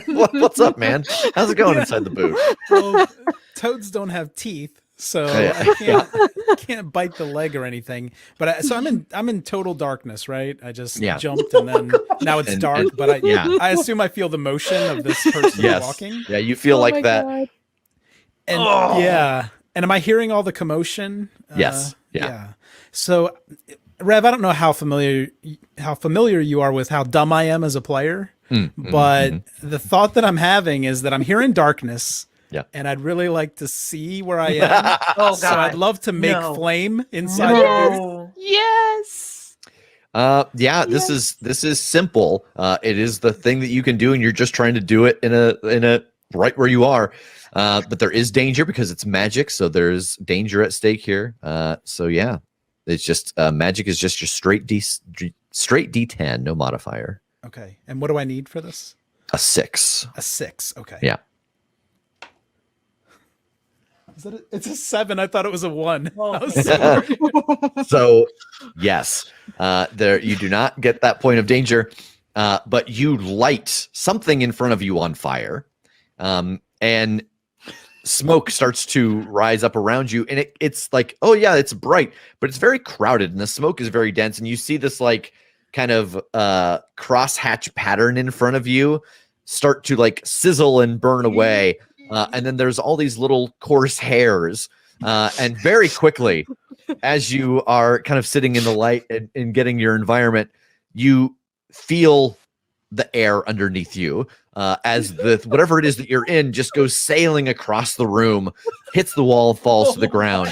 what's up, man? How's it going inside the boot? Well, toads don't have teeth, so I can't bite the leg or anything. But so I'm in total darkness, right? I just jumped, and then now it's dark. But I assume I feel the motion of this person walking. Yeah, you feel like that. God. And and am I hearing all the commotion? Yes. Yeah. So, Rev, I don't know how familiar you are with how dumb I am as a player, but the thought that I'm having is that I'm here in darkness. Yeah. And I'd really like to see where I am. Oh, God. So I'd love to make flame inside the booth. Yes. This is simple. It is the thing that you can do, and you're just trying to do it in a right where you are. But there is danger because it's magic, so there's danger at stake here. It's just magic is just your straight D10, no modifier. Okay. And what do I need for this? A 6. A 6. Okay. Yeah. It's a 7. I thought it was a 1. Oh. I was sorry. So, yes, there you do not get that point of danger, but you light something in front of you on fire, and smoke starts to rise up around you, and it's like, oh yeah, it's bright, but it's very crowded, and the smoke is very dense, and you see this like kind of crosshatch pattern in front of you start to like sizzle and burn away. And then there's all these little coarse hairs. And very quickly, as you are kind of sitting in the light and getting your environment, you feel the air underneath you as whatever it is that you're in just goes sailing across the room, hits the wall, falls to the ground.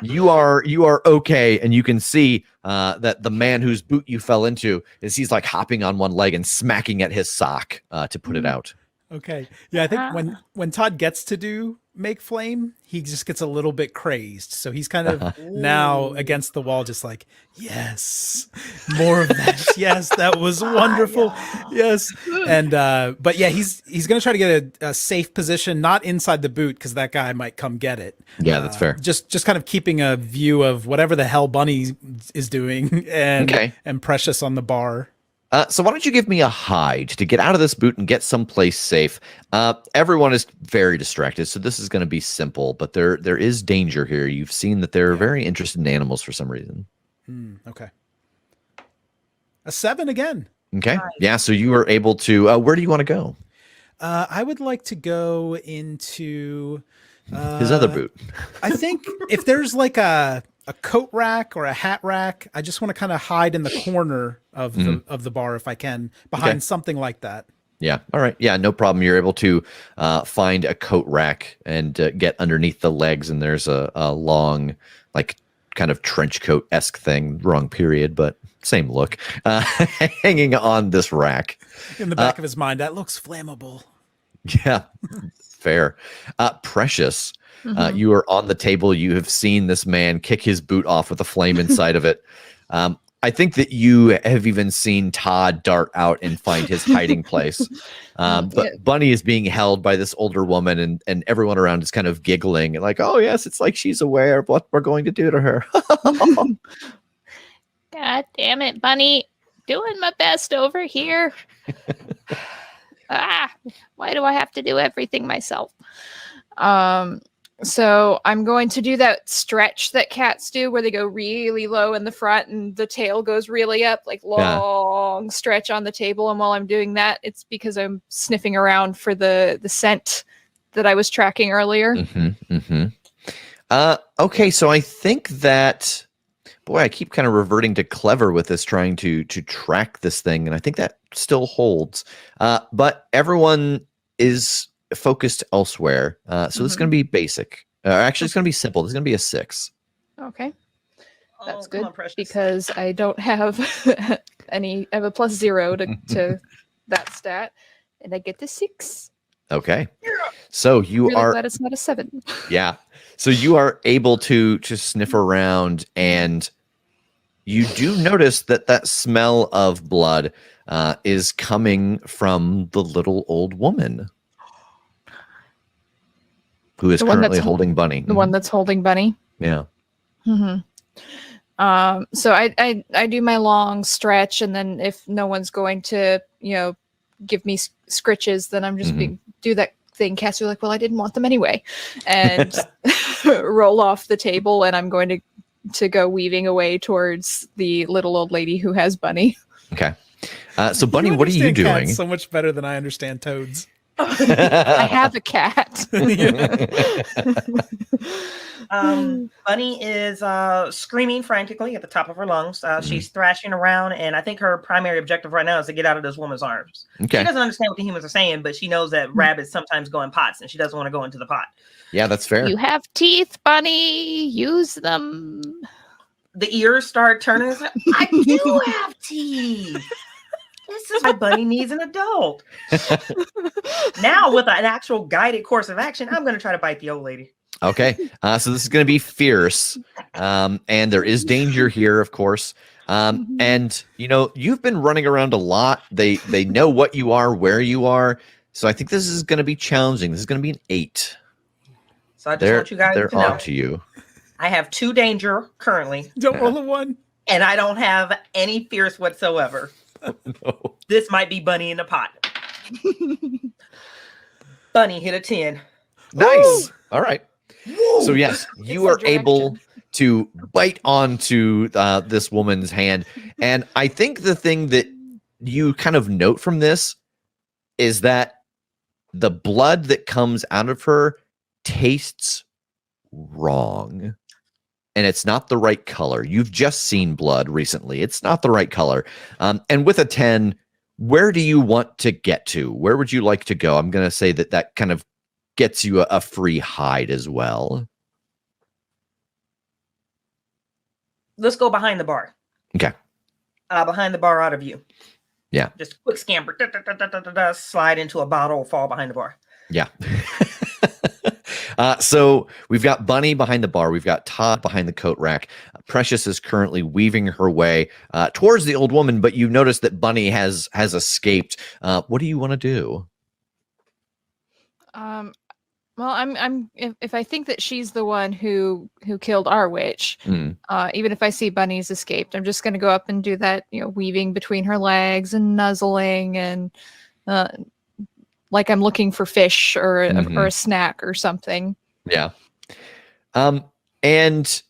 You are okay, and you can see that the man whose boot you fell into he's like hopping on one leg and smacking at his sock to put it out. Okay. Yeah, I think when Todd gets to do make flame, he just gets a little bit crazed. So he's kind of now against the wall, just like, yes, more of that. Yes, that was wonderful. Yes. And but yeah, he's gonna try to get a safe position, not inside the boot, because that guy might come get it. Yeah, that's fair. Just kind of keeping a view of whatever the hell Bunny is doing and Precious on the bar. So why don't you give me a hide to get out of this boot and get someplace safe? Everyone is very distracted, so this is going to be simple, but there is danger here. You've seen that they're very interested in animals for some reason. Okay. A 7 again. Okay. Nice. Yeah, so you were able to... where do you want to go? I would like to go into... his other boot. I think if there's like a coat rack or a hat rack, I just want to kind of hide in the corner of the bar if I can, behind something like that. Yeah. All right. Yeah, no problem. You're able to find a coat rack and get underneath the legs, and there's a long, like, kind of trench coat-esque thing, wrong period, but same look, hanging on this rack. In the back of his mind, that looks flammable. Yeah. Fair. Precious, Mhm. you are on the table. You have seen this man kick his boot off with a flame inside of it. I think that you have even seen Todd dart out and find his hiding place. But Bunny is being held by this older woman, and everyone around is kind of giggling and like, oh, yes, it's like she's aware of what we're going to do to her. God damn it, Bunny. Doing my best over here. Why do I have to do everything myself? So I'm going to do that stretch that cats do where they go really low in the front and the tail goes really up, like long stretch on the table. And while I'm doing that, it's because I'm sniffing around for the scent that I was tracking earlier. Okay, so I think that, boy, I keep kind of reverting to clever with this, trying to track this thing, and I think that still holds. But everyone is focused elsewhere. So this is going to be basic. Actually, it's going to be simple. This is going to be a 6. Okay. That's come good on, Precious. because I don't have I have a +0 to that stat, and I get to 6. Okay. So you Really are glad it's not a 7. Yeah. So you are able to sniff around, and you do notice that smell of blood is coming from the little old woman who is currently holding Bunny. The one that's holding Bunny. Yeah. So I do my long stretch, and then if no one's going to, give me scritches, then I'm just do that thing. Cass, are like, well, I didn't want them anyway, and roll off the table, and I'm going to go weaving away towards the little old lady who has Bunny. Okay. So Bunny, what are you doing? So much better than I understand toads. I have a cat. Bunny is screaming frantically at the top of her lungs. She's thrashing around, and I think her primary objective right now is to get out of this woman's arms. Okay. She doesn't understand what the humans are saying, but she knows that rabbits sometimes go in pots, and she doesn't want to go into the pot. Yeah, that's fair. You have teeth, Bunny. Use them. The ears start turning. I do have teeth. This is why Bunny needs an adult. Now, with an actual guided course of action, I'm going to try to bite the old lady. Okay. So this is going to be fierce. And there is danger here, of course. And, you've been running around a lot. They know what you are, where you are. So I think this is going to be challenging. This is going to be an 8. So I just want you guys to they're know. on to you. I have 2 danger currently. Don't roll a 1. And I don't have any fierce whatsoever. No. This might be Bunny in the pot. Bunny hit a 10. Nice. Ooh. All right. Whoa. So yes, you are able to bite onto this woman's hand. And I think the thing that you kind of note from this is that the blood that comes out of her tastes wrong. And it's not the right color. You've just seen blood recently. It's not the right color. And with a 10, where do you want to get to? Where would you like to go? I'm going to say that kind of gets you a free hide as well. Let's go behind the bar. Okay. Behind the bar out of view. Yeah. Just a quick scamper. Slide into a bottle, fall behind the bar. Yeah. So we've got Bunny behind the bar. We've got Todd behind the coat rack. Precious is currently weaving her way towards the old woman, but you notice that Bunny has escaped. What do you want to do? Well, I'm if I think that she's the one who killed our witch, even if I see Bunny's escaped, I'm just going to go up and do that, weaving between her legs and nuzzling and like I'm looking for fish or a snack or something. Yeah. And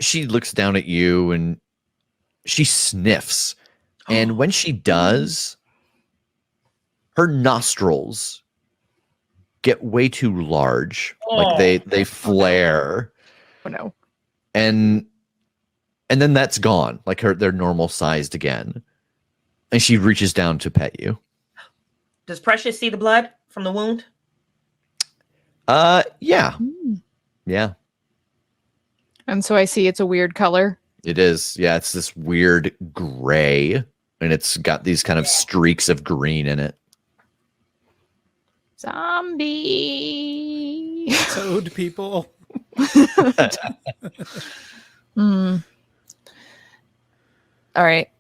she looks down at you and she sniffs. And when she does, her nostrils get way too large. Like they flare. Oh no. And then that's gone. Like they're normal sized again. And she reaches down to pet you. Does Precious see the blood from the wound? Yeah. Yeah. And so I see it's a weird color. It is. Yeah, it's this weird gray, and it's got these kind of streaks of green in it. Zombie. Toad people. Hmm. All right.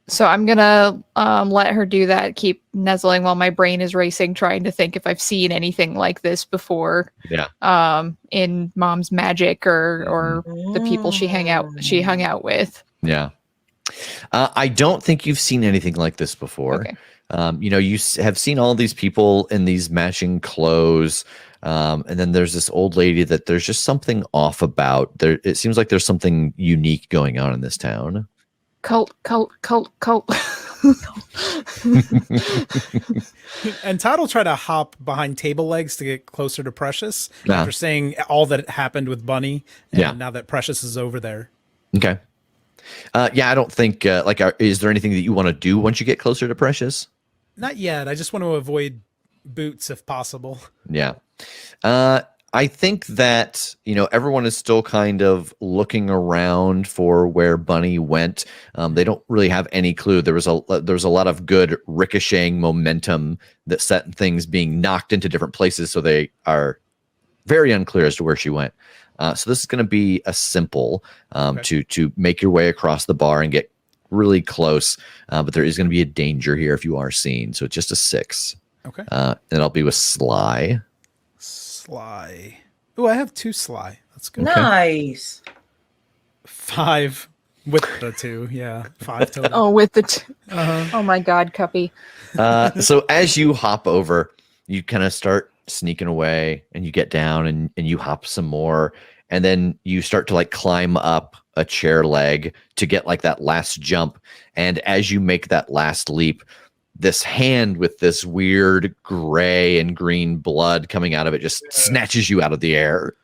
So I'm gonna let her do that. Keep nuzzling while my brain is racing, trying to think if I've seen anything like this before. Yeah. In Mom's Magic or the people she hung out with. Yeah. I don't think you've seen anything like this before. Okay. You have seen all these people in these matching clothes. And then there's this old lady that there's just something off about. It seems like there's something unique going on in this town. Cult. And Todd will try to hop behind table legs to get closer to Precious Uh-huh. after saying all that happened with Bunny. And Yeah. now that Precious is over there. Okay. Yeah, I don't think, is there anything that you want to do once you get closer to Precious? Not yet. I just want to avoid boots if possible. Yeah. I think that, everyone is still kind of looking around for where Bunny went. They don't really have any clue. There was a lot of good ricocheting momentum that set things being knocked into different places. So they are very unclear as to where she went. So this is going to be a simple to make your way across the bar and get really close. But there is going to be a danger here if you are seen. So it's just a 6. Okay. And I'll be with Sly. Sly. Oh, I have 2 Sly. That's good. Nice. 5 with the 2. Yeah. 5 total. Oh, with the Uh-huh. oh my God, Cuppy. So as you hop over, you kind of start sneaking away and you get down and you hop some more. And then you start to climb up a chair leg to get that last jump. And as you make that last leap, this hand with this weird gray and green blood coming out of it just snatches you out of the air.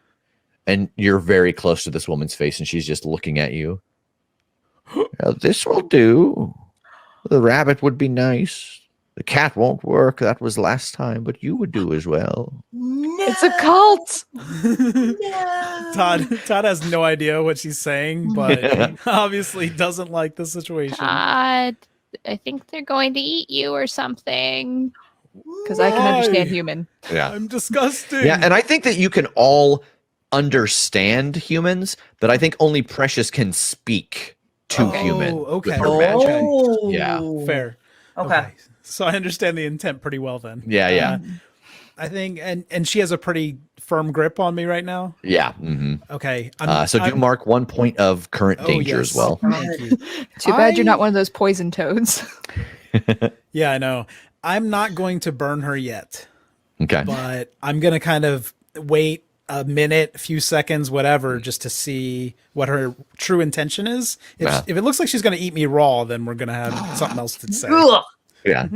And you're very close to this woman's face and she's just looking at you. This will do. The rabbit would be nice. The cat won't work. That was last time, but you would do as well. No. It's a cult. No. Todd has no idea what she's saying, but obviously doesn't like the situation. I think they're going to eat you or something. Because I can Why? understand human. Yeah. I'm disgusting. Yeah, and I think that you can all understand humans, but I think only Precious can speak to Oh, human. okay. With her magic. Oh. Yeah. Fair. Okay. So I understand the intent pretty well then. Yeah. I think, and she has a pretty firm grip on me right now. Yeah. Mm-hmm. Okay. So do mark 1 point of current danger as well. Thank you. Too bad you're not one of those poison toads. Yeah, I know. I'm not going to burn her yet, Okay. but I'm going to kind of wait a minute, a few seconds, whatever, just to see what her true intention is. If it looks like she's going to eat me raw, then we're going to have something else to say. Ugh. Yeah.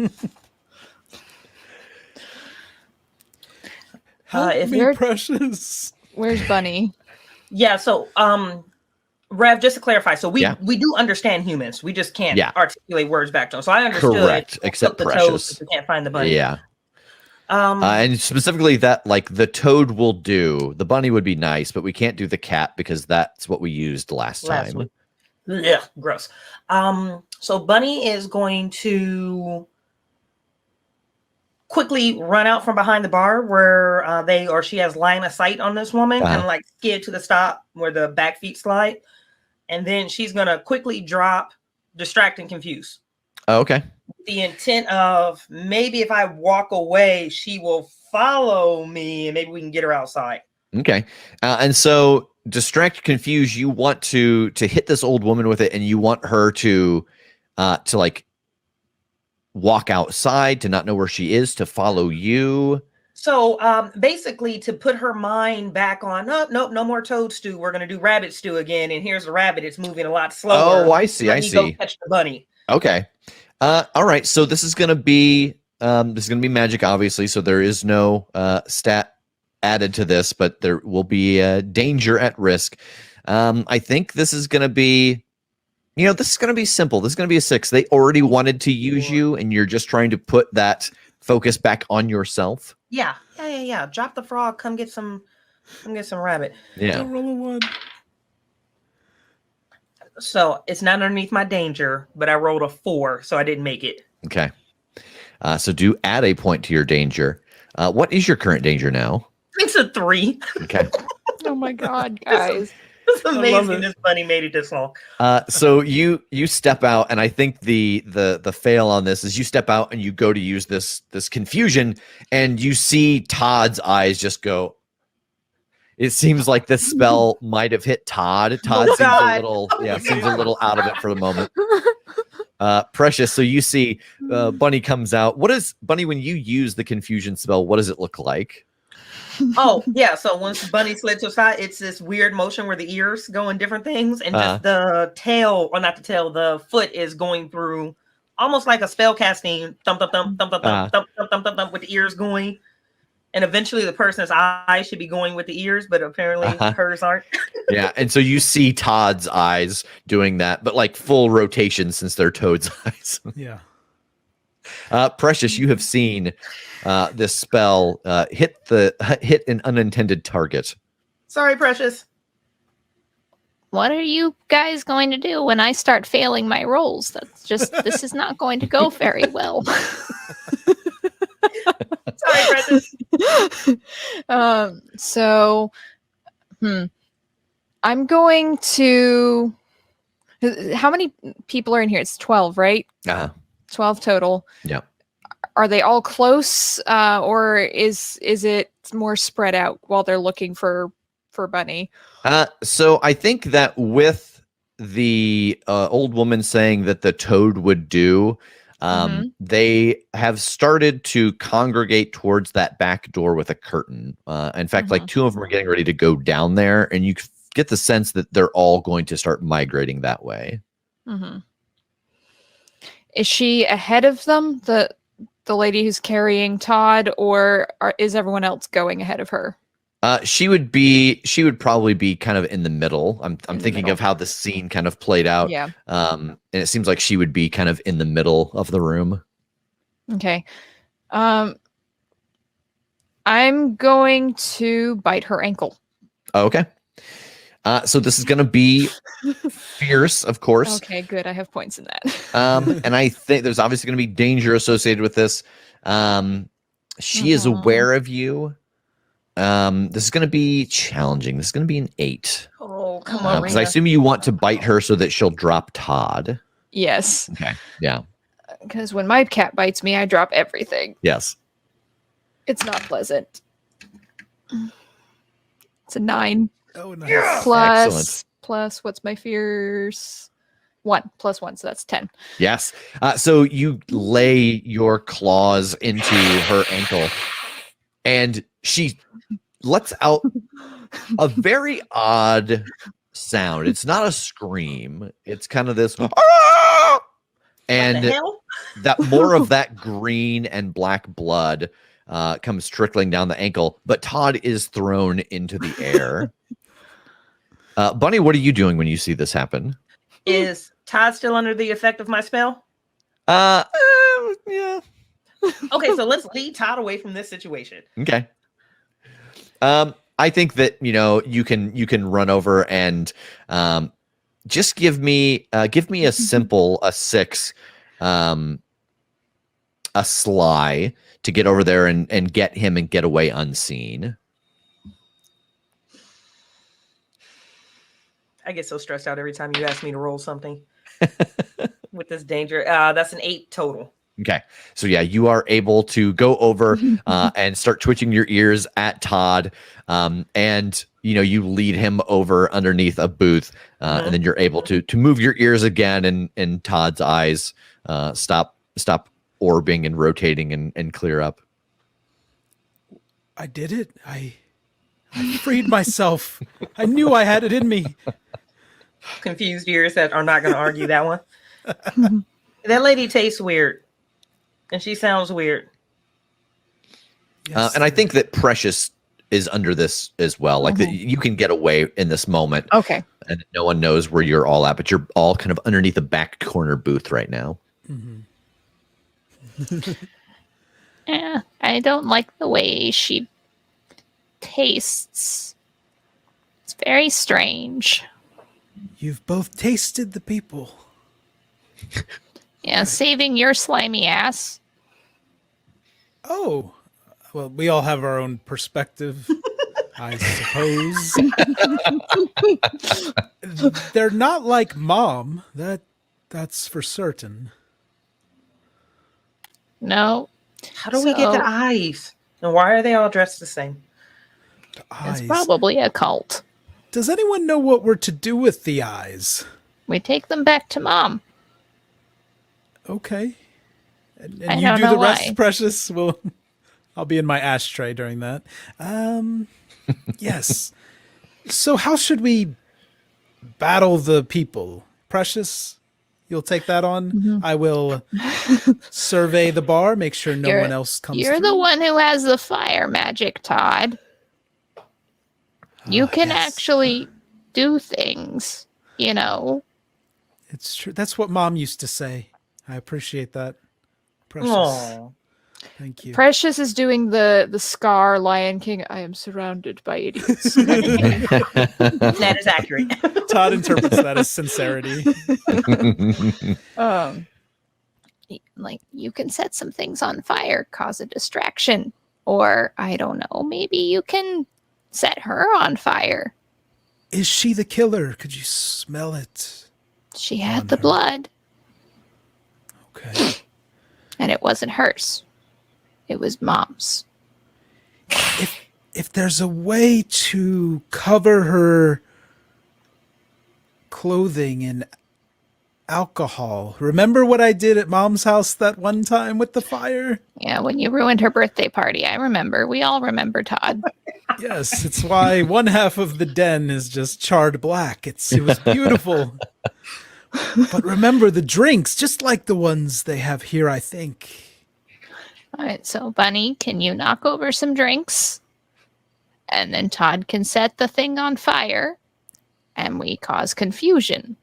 Help if me, you're- Precious. Where's Bunny? Yeah. So, Rev, just to clarify, so we Yeah. do understand humans. We just can't Yeah. articulate words back to them. So I understood. Correct, I except took the Precious. toes, but we can't find the bunny. Yeah. And specifically that the toad will do. The bunny would be nice, but we can't do the cat because that's what we used last time. week. Yeah, gross. So Bunny is going to quickly run out from behind the bar where she has line of sight on this woman, Uh-huh. and skid to the stop where the back feet slide. And then she's gonna quickly drop, distract, and confuse. Oh, okay. The intent of maybe if I walk away, she will follow me and maybe we can get her outside. Okay. And so distract, confuse, you want to hit this old woman with it and you want her to walk outside, to not know where she is, to follow you. So basically to put her mind back on, no more toad stew. We're going to do rabbit stew again. And here's the rabbit. It's moving a lot slower. Oh, I see. Let I me see. go catch the bunny. Okay. All right. So this is going to be magic, obviously. So there is no stat added to this, but there will be danger at risk. I think this is going to be, this is going to be simple. This is going to be a 6. They already wanted to use you, and you're just trying to put that focus back on yourself. Yeah. Drop the frog. Come get some rabbit. Yeah. Don't roll a 1. So it's not underneath my danger, but I rolled a 4, so I didn't make it. Okay. So do add a point to your danger. What is your current danger now? It's a 3. Okay. Oh my god, guys. It's love amazing it. this bunny made it this long. So you step out, and I think the fail on this is you step out and you go to use this confusion, and you see Todd's eyes just go. It seems like this spell might have hit Todd. Todd seems God. a little seems a little out of it for the moment. Precious. So you see, Bunny comes out. What is Bunny when you use the confusion spell? What does it look like? Oh, yeah. So once Bunny slid to the side, it's this weird motion where the ears go in different things, and just the tail, or not the tail, the foot is going through almost like a spell casting thump, thump, thump, thump, thump, thump, thump, thump, thump, thump, thump, with the ears going. And eventually the person's eyes should be going with the ears, but apparently hers aren't. Yeah. And so you see Todd's eyes doing that, but like full rotation since they're Toad's eyes. Yeah. Precious, you have seen this spell hit an unintended target. Sorry, Precious. What are you guys going to do when I start failing my rolls? This is not going to go very well. Sorry, Precious. I'm going to. How many people are in here? It's 12, right? 12 total. Yeah. Are they all close, or is it more spread out while they're looking for Bunny? So I think that with the old woman saying that the Toad would do, they have started to congregate towards that back door with a curtain. In fact, like 2 of them are getting ready to go down there, and you get the sense that they're all going to start migrating that way. Is she ahead of them, the lady who's carrying Todd, or is everyone else going ahead of her? She would probably be kind of in the middle. I'm thinking of how the scene kind of played out. Yeah. And it seems like she would be kind of in the middle of the room. Okay. I'm going to bite her ankle. Oh, okay. So this is going to be fierce, of course. Okay, good. I have points in that. And I think there's obviously going to be danger associated with this. She is aware of you. This is going to be challenging. This is going to be an 8. Oh, come on. Because I assume you want to bite her so that she'll drop Todd. Yes. Okay. Yeah. Because when my cat bites me, I drop everything. Yes. It's not pleasant. It's a 9. Oh, nice. Plus, what's my fierce? 1 plus 1, so that's 10. Yes. So you lay your claws into her ankle, and she lets out a very odd sound. It's not a scream. It's kind of this, and that more of that green and black blood comes trickling down the ankle. But Todd is thrown into the air. Bunny, what are you doing when you see this happen? Is Todd still under the effect of my spell? Yeah. Okay, so let's lead Todd away from this situation. Okay. I think that you can run over and just give me a simple 6, a sly to get over there and get him and get away unseen. I get so stressed out every time you ask me to roll something with this danger. That's an 8 total. Okay. So yeah, you are able to go over and start twitching your ears at Todd. And you lead him over underneath a booth. And then you're able to move your ears again, and Todd's eyes stop orbing and rotating and clear up. I did it. I freed myself. I knew I had it in me. Confused ears that are not going to argue that one. That lady tastes weird. And she sounds weird. Yes. And I think that Precious is under this as well. Like that you can get away in this moment. Okay. And no one knows where you're all at, but you're all kind of underneath the back corner booth right now. Yeah, I don't like the way she tastes. It's very strange. You've both tasted the people. Yeah, saving your slimy ass. Oh, Well, we all have our own perspective, I suppose. They're not like Mom. That's for certain. No. How do we get the eyes? And why are they all dressed the same? The It's eyes. probably a cult. Does anyone know what we're to do with the eyes? We take them back to Mom. Okay. And I you don't do know the rest, why. Precious? Well, I'll be in my ashtray during that. Yes. So how should we battle the people? Precious, you'll take that on? I will survey the bar, make sure no one else comes You're through. the one who has the fire magic, Todd. You can yes. actually do things, you know. It's true. That's what Mom used to say. I appreciate that. Precious. Aw. Thank you. Precious is doing the Scar Lion King. I am surrounded by idiots. That is accurate. Todd interprets that as sincerity. Like, you can set some things on fire, cause a distraction. Or, I don't know, maybe you can set her on fire. Is she the killer? Could you smell it? She had On the her. blood, Okay. and it wasn't hers. It was Mom's. If there's a way to cover her clothing in alcohol. Remember what I did at Mom's house that one time with the fire? Yeah, when you ruined her birthday party, I remember. We all remember, Todd. Yes, it's why one half of the den is just charred black. It was beautiful. But remember the drinks, just like the ones they have here, I think. All right, so Bunny, can you knock over some drinks? And then Todd can set the thing on fire, and we cause confusion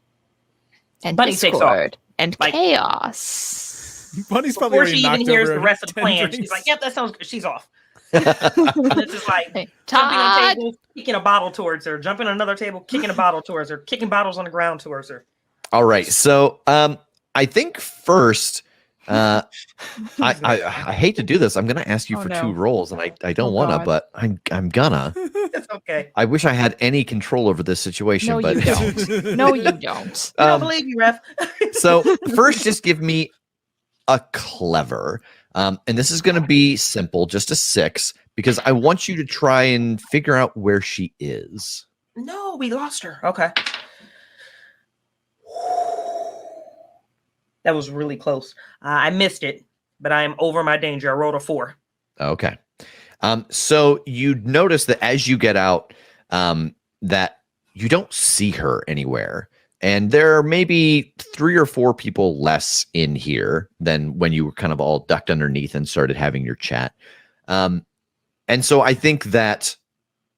and Bunny takes off. discord and Like- chaos. Bunny's probably Before already she even knocked hears over the rest of the 10 plan, drinks. she's like, "Yep, that sounds good." She's off. And it's just like Hey, jumping on Todd, tables, kicking a bottle towards her, jumping on another table, kicking a bottle towards her, kicking bottles on the ground towards her. All right. So I think first, I hate to do this. I'm going to ask you Oh, for no. 2 rolls, and I don't Oh, want to, God. but I'm gonna. It's okay. I wish I had any control over this situation, No, but you don't. No, you don't. I don't Um, believe you, Ref. So first, just give me a clever. And this is going to be simple, just a 6, because I want you to try and figure out where she is. No, we lost her. Okay. That was really close. I missed it, but I am over my danger. I rolled a 4. Okay. So you notice that as you get out, that you don't see her anywhere. And there are maybe 3 or 4 people less in here than when you were kind of all ducked underneath and started having your chat. And so I think that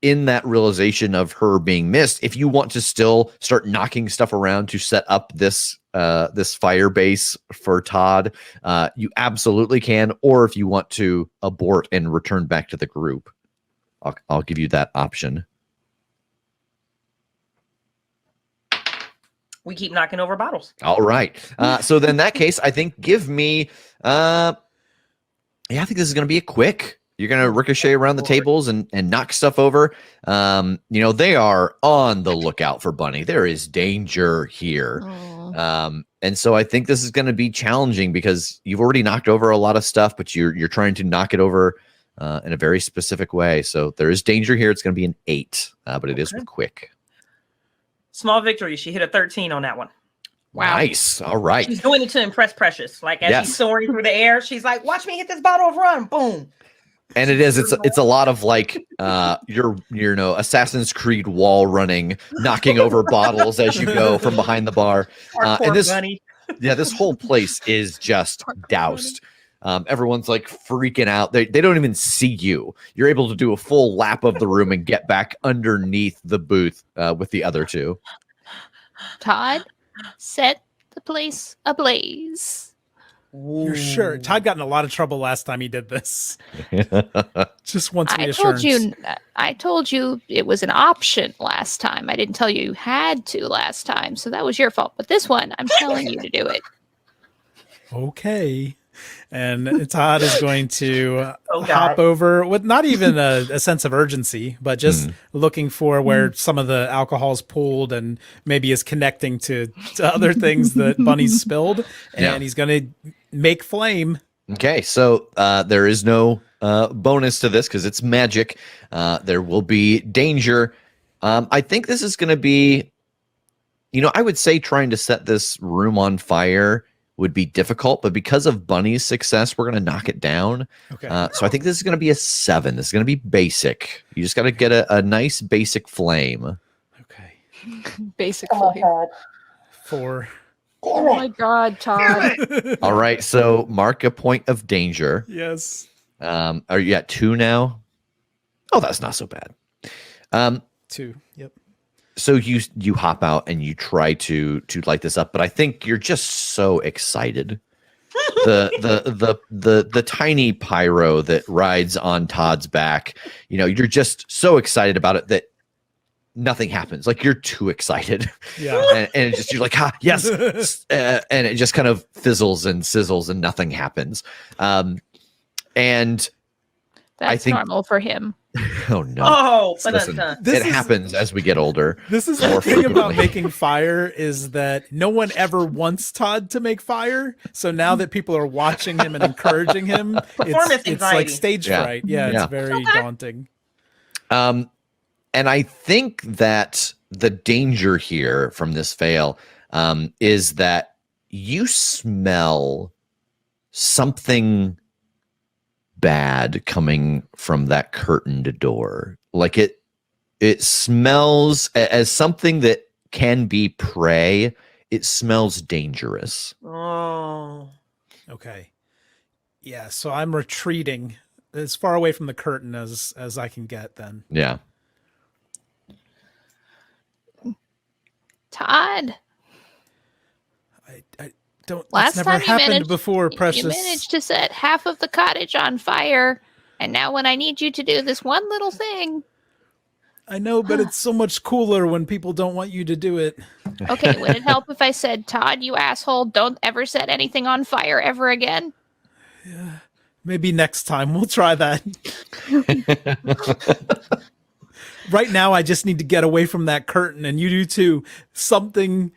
in that realization of her being missed, if you want to still start knocking stuff around to set up this this fire base for Todd, you absolutely can. Or if you want to abort and return back to the group, I'll give you that option. We keep knocking over bottles. All right. So then in that case, I think give me I think this is going to be a quick. You're going to ricochet around the tables and knock stuff over. They are on the lookout for Bunny. There is danger here. And so I think this is going to be challenging because you've already knocked over a lot of stuff, but you're trying to knock it over in a very specific way. So there is danger here. It's going to be an 8, but it is Okay. quick. Small victory. She hit a 13 on that one. Wow. Nice. All right. She's doing it to impress Precious. Like as Yes. she's soaring through the air, she's like, "Watch me hit this bottle of rum." Boom. And it's a lot of like your Assassin's Creed wall running, knocking over bottles as you go from behind the bar. Hardcore And this Bunny. this whole place is just doused. Everyone's like freaking out. They don't even see you. You're able to do a full lap of the room and get back underneath the booth with the other 2. Todd, set the place ablaze. You're sure? Todd got in a lot of trouble last time he did this. Just wants I reassurance. told you it was an option last time. I didn't tell you you had to last time, so that was your fault. But this one, I'm telling you to do it. Okay. And Todd is going to Oh, hop God. over with not even a sense of urgency, but just looking for where some of the alcohol's pooled and maybe is connecting to other things that Bunny's spilled. And Yeah. he's going to make flame. Okay, so there is no bonus to this because it's magic. There will be danger. I think this is going to be, I would say trying to set this room on fire would be difficult, but because of Bunny's success, we're going to knock it down. Okay. So I think this is going to be a 7. This is going to be basic. You just got to get a nice basic flame. Okay. Basic Oh, flame. God. 4. Oh my God, Todd. All right, so mark a point of danger. Yes. Are you at 2 now? Oh, that's not so bad. 2. Yep. So you hop out and you try to light this up, but I think you're just so excited. The tiny pyro that rides on Todd's back, you're just so excited about it that nothing happens. Like you're too excited. Yeah. and you're like, yes, and it just kind of fizzles and sizzles and nothing happens. And That's think- normal for him. oh no. Oh, Listen, ba-dun-dun. This it is- happens as we get older. This is More the thing about frequently. making fire is that no one ever wants Todd to make fire. So now that people are watching him and encouraging him, Performance it's like anxiety. stage Yeah. fright. Yeah, Yeah. it's very daunting. And I think that the danger here from this fail is that you smell something bad coming from that curtained door. Like it smells as something that can be prey. It smells dangerous. Oh. Okay. Yeah, so I'm retreating as far away from the curtain as I can get then. Yeah. Todd, I don't last that's never time you happened managed, before, Precious. you managed to set half of the cottage on fire, and now when I need you to do this one little thing, I know, but it's so much cooler when people don't want you to do it. okay, would it help if I said, Todd, you asshole, don't ever set anything on fire ever again? Maybe next time we'll try that. Right now, I just need to get away from that curtain, and you do too. Something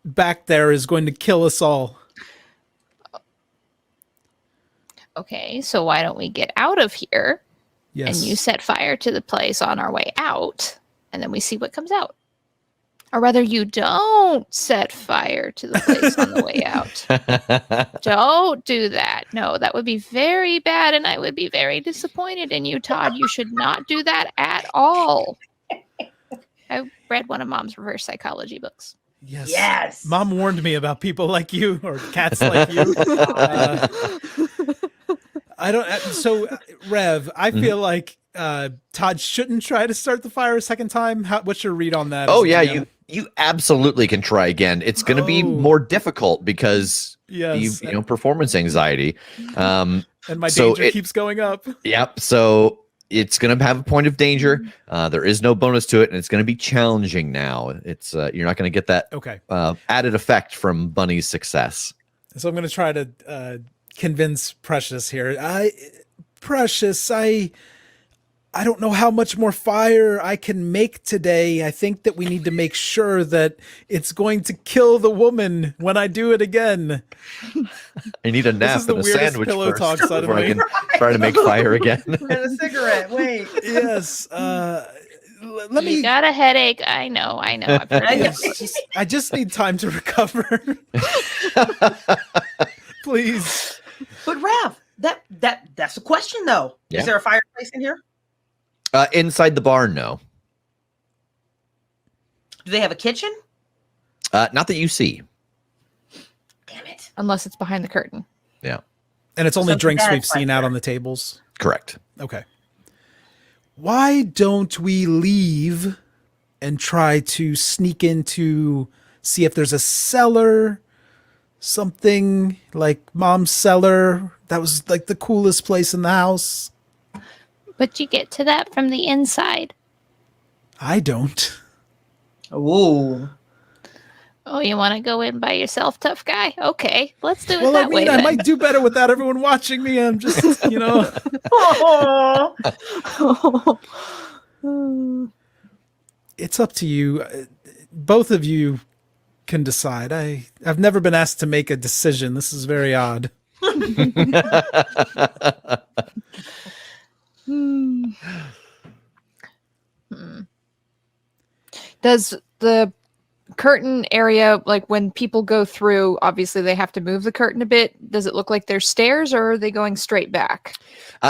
back there is going to kill us all. Okay, so why don't we get out of here Yes. and you set fire to the place on our way out, and then we see what comes out. Or rather, you don't set fire to the place on the way out. Don't do that. No, that would be very bad, and I would be very disappointed in you, Todd. You should not do that at all. I read one of Mom's reverse psychology books. Yes. Yes. Mom warned me about people like you or cats like you. I don't. So, Rev, I feel like Todd shouldn't try to start the fire a second time. What's your read on that? Oh as a yeah, GM? you absolutely can try again. It's going to be Oh. more difficult because Yes. you performance anxiety. And my so danger it- keeps going up. Yep. So it's going to have a point of danger. There is no bonus to it, and it's going to be challenging now. It's you're not going to get that Okay. added effect from Bunny's success. So I'm going to try to convince Precious here. Precious, I don't know how much more fire I can make today. I think that we need to make sure that it's going to kill the woman when I do it again. I need a nap is the and a weirdest sandwich pillow first talk before I suddenly. can try to make fire again. And a cigarette. Wait. Yes. Let You me. got a headache. I know. I've heard I know. it. I just need time to recover. Please. But Rav, that's a question though. Yeah. Is there a fireplace in here? Inside the barn, no. Do they have a kitchen? Not that you see. Damn it. Unless it's behind the curtain. Yeah. And it's only So drinks that's we've seen like out that. on the tables. Correct. Okay. Why don't we leave and try to sneak into, see if there's a cellar, something like Mom's cellar. That was like the coolest place in the house. But you get to that from the inside. I don't. Ooh. Oh, you want to go in by yourself, tough guy? Okay, let's do it Well, that I way mean, I then. might do better without everyone watching me. I'm just, Aw. it's up to you. Both of you can decide. I've never been asked to make a decision. This is very odd. Hmm. Does the curtain area, like when people go through, obviously they have to move the curtain a bit. Does it look like there's stairs, or are they going straight back?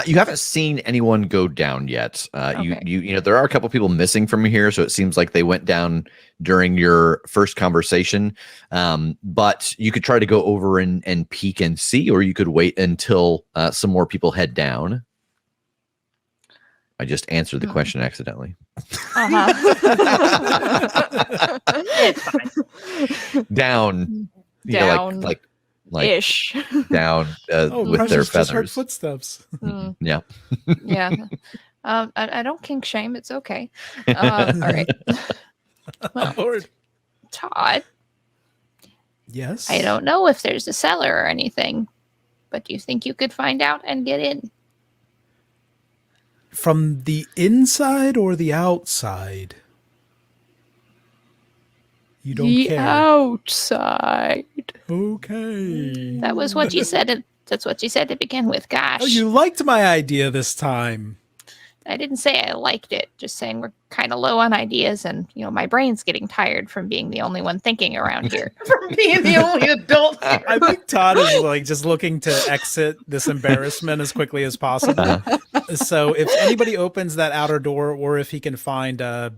You haven't seen anyone go down yet. Okay. You know, there are a couple people missing from here, so it seems like they went down during your first conversation. But you could try to go over and peek and see, or you could wait until some more people head down. I just answered the question accidentally. It's fine. Down, you know, Down. like Ish. down Oh, with their Precious just heard feathers. footsteps. Mm, Yeah. yeah. I don't kink shame. It's okay. All right. Lord. Todd, Yes. I don't know if there's a cellar or anything, but do you think you could find out and get in? From the inside or the outside? You don't the care. outside. Okay. That was what you said. That's what you said to begin with. Gosh, Oh, you liked my idea this time. I didn't say I liked it. Just saying we're kind of low on ideas, and my brain's getting tired from being the only one thinking around here. From being the only adult here. I think Todd is like just looking to exit this embarrassment as quickly as possible. So if anybody opens that outer door, or if he can find a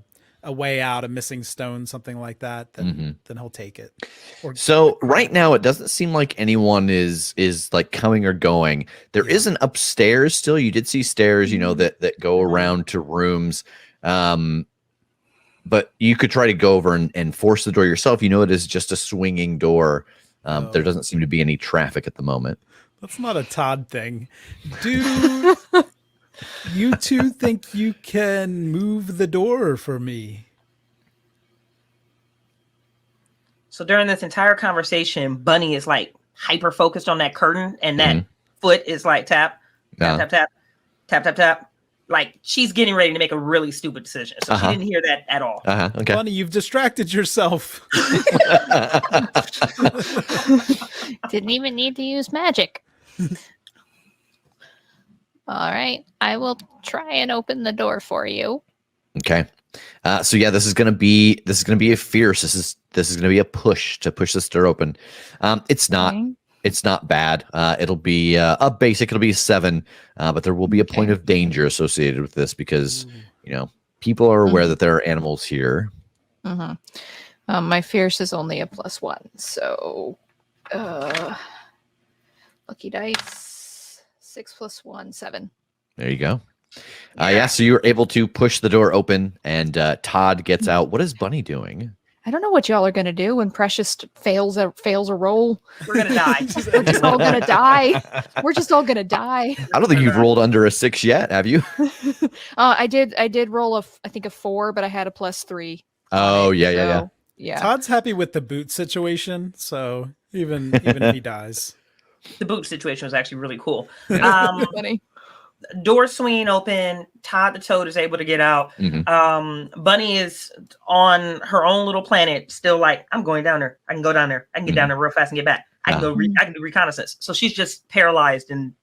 way out, a missing stone, something like that, then he'll take it. Or, So right now, it doesn't seem like anyone is like coming or going. There is an upstairs still. You did see stairs, that go around to rooms. But you could try to go over and force the door yourself. It is just a swinging door. There doesn't seem to be any traffic at the moment. that's not a Todd thing. Do you two think you can move the door for me? So during this entire conversation, Bunny is like hyper focused on that curtain, and that foot is like tap, tap, tap, tap, tap, tap, tap. Like she's getting ready to make a really stupid decision. So she didn't hear that at all. Okay. Bunny, you've distracted yourself. Didn't even need to use magic. All right, I will try and open the door for you. Okay. So yeah, this is gonna be a fierce. This is gonna be a push to push this door open. It's not bad. It'll be a basic. It'll be a 7, but there will be a point of danger associated with this because people are aware that there are animals here. My fierce is only a +1, so lucky dice. 6 + 1, 7. There you go. So you're able to push the door open, and Todd gets out. What is Bunny doing? I don't know what y'all are gonna do when Precious fails a roll. We're gonna die. We're just all gonna die. We're just all gonna die. I don't think you've rolled under a 6 yet, have you? I did roll I think a 4, but I had a +3. Oh yeah. Yeah. Todd's happy with the boot situation, so even if he dies. The boot situation was actually really cool. Funny. Door swinging open. Todd the Toad is able to get out. Bunny is on her own little planet, still like, I'm going down there. I can go down there. I can get down there real fast and get back. I can go. I can do reconnaissance. So she's just paralyzed in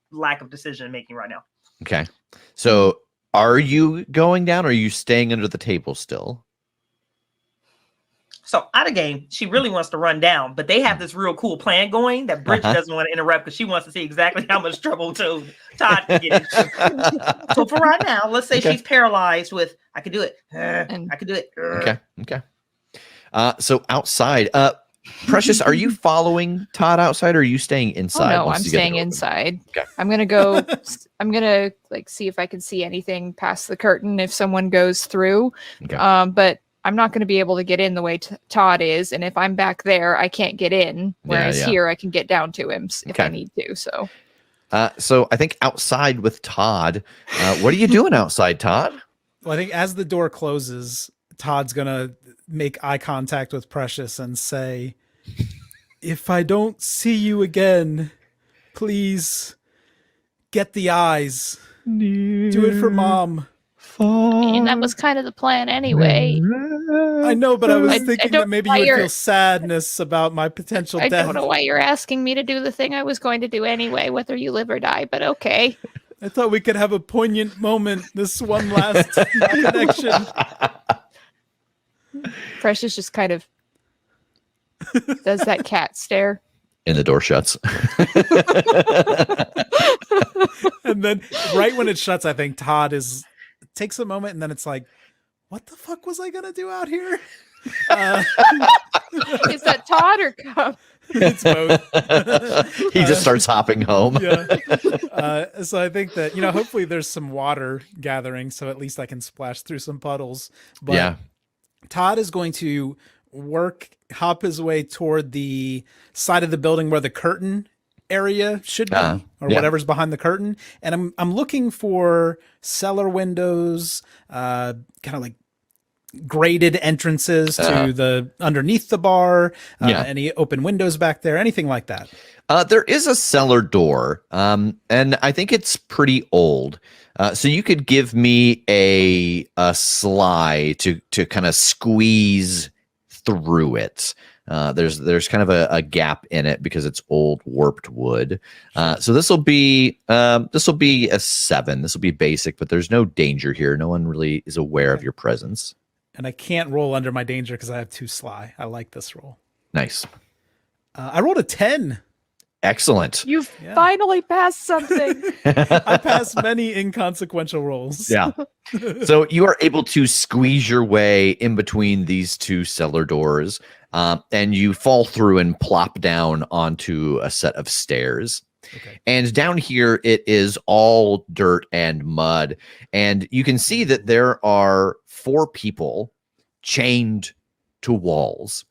lack of decision making right now. Okay. So are you going down, or are you staying under the table still? So out of game, she really wants to run down, but they have this real cool plan going that Bridget doesn't want to interrupt because she wants to see exactly how much trouble Todd can get into. So for right now, let's say she's paralyzed with, I could do it. I could do it. Okay. So outside, Precious, are you following Todd outside, or are you staying inside? No, I'm staying inside. Okay. I'm gonna go. I'm gonna see if I can see anything past the curtain if someone goes through. Okay. But I'm not going to be able to get in the way Todd is, and if I'm back there, I can't get in. Whereas here, I can get down to him if I need to. So I think outside with Todd, what are you doing outside, Todd? Well, I think as the door closes, Todd's gonna make eye contact with Precious and say, "If I don't see you again, please get the eyes. Do it for Mom." And that was kind of the plan anyway. I know, but I was I thinking don't that maybe know you why would you're- feel sadness about my potential I death. don't know why you're asking me to do the thing I was going to do anyway, whether you live or die, but okay. I thought we could have a poignant moment, this one last connection. Precious just kind of does that cat stare. And the door shuts. And then right when it shuts, I think Todd takes a moment, and then it's like, what the fuck was I gonna do out here? Is that Todd or Cup? It's both. He just starts hopping home. Yeah. So I think that, hopefully there's some water gathering, so at least I can splash through some puddles. But Yeah. Todd is going to hop his way toward the side of the building where the curtain area should be, or yeah. whatever's behind the curtain. And I'm looking for cellar windows, kind of like graded entrances to the underneath the bar, any open windows back there, anything like that. There is a cellar door, and I think it's pretty old. So you could give me a sly to kind of squeeze through it. There's kind of a gap in it because it's old warped wood. So this will be a 7. This will be basic, but there's no danger here. No one really is aware of your presence. And I can't roll under my danger because I have 2 sly. I like this roll. Nice. I rolled a 10. Excellent. You've finally passed something. I passed many inconsequential rolls. Yeah. So you are able to squeeze your way in between these 2 cellar doors, and you fall through and plop down onto a set of stairs. Okay. And down here, it is all dirt and mud. And you can see that there are 4 people chained to walls.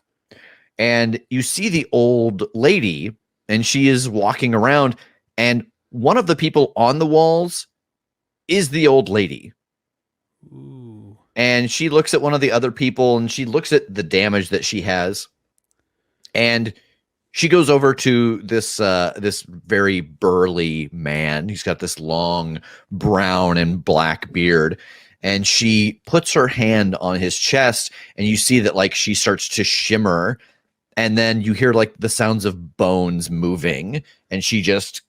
And you see the old lady, and she is walking around. And one of the people on the walls is the old lady. Ooh. And she looks at one of the other people, and she looks at the damage that she has. And she goes over to this very burly man. He's got this long brown and black beard, and she puts her hand on his chest, and you see that like she starts to shimmer, and then you hear like the sounds of bones moving, and she just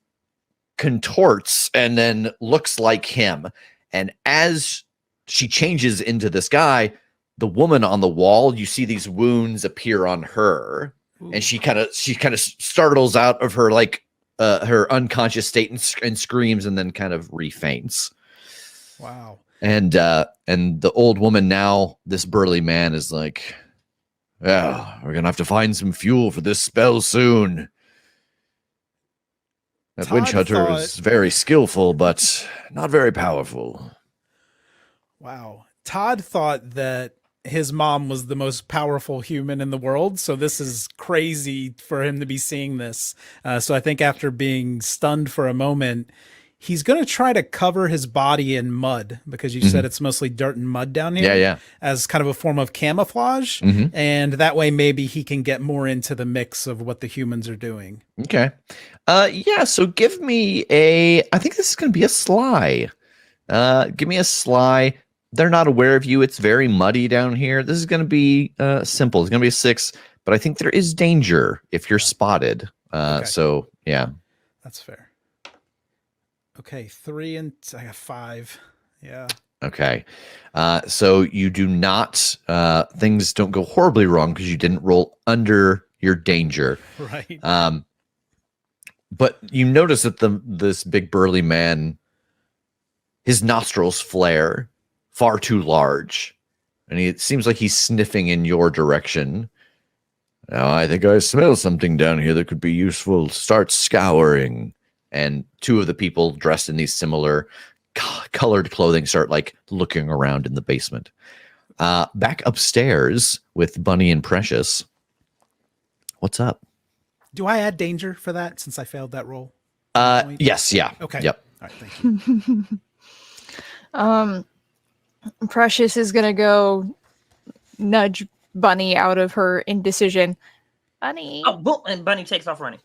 contorts and then looks like him. And as she changes into this guy, the woman on the wall, you see these wounds appear on her. Ooh. And she kind of startles out of her her unconscious state and screams, and then kind of refaints. Wow. And the old woman now, this burly man is like, "Yeah, we're gonna have to find some fuel for this spell soon. That Todd witch hunter is very skillful, but not very powerful." Wow. Todd thought that his mom was the most powerful human in the world, so this is crazy for him to be seeing this. So I think after being stunned for a moment, he's going to try to cover his body in mud, because you said it's mostly dirt and mud down here. Yeah. As kind of a form of camouflage. And that way maybe he can get more into the mix of what the humans are doing. Okay. Yeah, so give me I think this is going to be a sly. Give me a sly. They're not aware of you. It's very muddy down here. This is going to be simple. It's going to be a 6, but I think there is danger if you're spotted. Okay. So, yeah. That's fair. Okay, 3 and I got 5. Yeah. Okay. So you do not, things don't go horribly wrong because you didn't roll under your danger. Right. But you notice that this big burly man, his nostrils flare far too large, and it seems like he's sniffing in your direction. Now, I think I smell something down here that could be useful. Start scouring. And 2 of the people dressed in these similar colored clothing start like looking around in the basement. Back upstairs with Bunny and Precious. What's up? Do I add danger for that since I failed that roll? Yes. Yeah. Okay. Yep. All right. Thank you. Precious is gonna go nudge Bunny out of her indecision. Bunny. Oh, boom, and Bunny takes off running.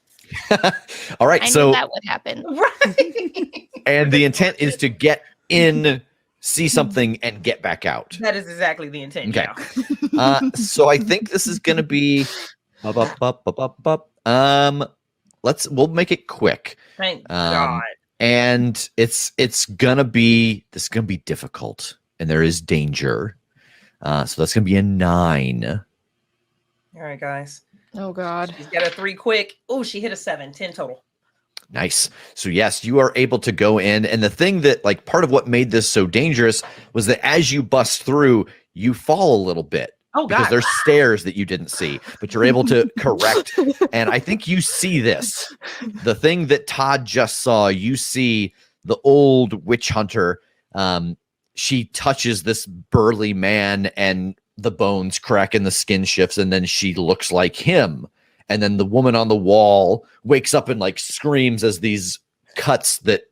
All right, I so knew that would happen. Right. and the intent is to get in, see something, and get back out. That is exactly the intent. Okay. Yeah. So I think this is going to be. We'll make it quick. Thank God. And it's gonna be difficult, and there is danger. So that's gonna be a 9. All right, guys. Oh God. She's got a 3 quick. Oh, she hit a 7. 10 total. Nice. So yes, you are able to go in, and the thing that like part of what made this so dangerous was that as you bust through, you fall a little bit. Oh Because God. there's stairs that you didn't see, but you're able to correct. And I think you see this. The thing that Todd just saw, you see the old witch hunter. She touches this burly man and the bones crack and the skin shifts, and then she looks like him. And then the woman on the wall wakes up and like screams as these cuts that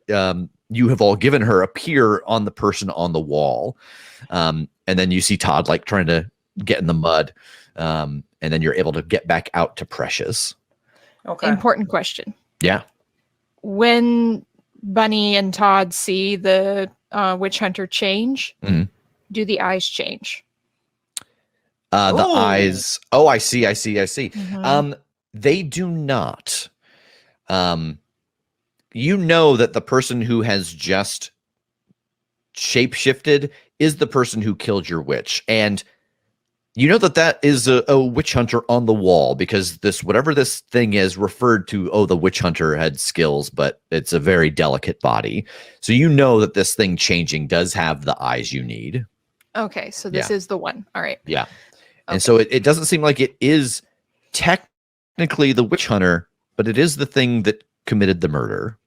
you have all given her appear on the person on the wall. And then you see Todd like trying to get in the mud, and then you're able to get back out to Precious. Okay. Important question. Yeah. When Bunny and Todd see the witch hunter change, Mhm. do the eyes change? The Ooh. eyes. Oh, I see. Mhm. They do not. You know that the person who has just shapeshifted is the person who killed your witch, and you know that is a witch hunter on the wall, because whatever this thing is referred to, the witch hunter had skills, but it's a very delicate body. So you know that this thing changing does have the eyes you need. Okay, so this is the one. All right. Yeah. Okay. And so it doesn't seem like it is technically the witch hunter, but it is the thing that committed the murder.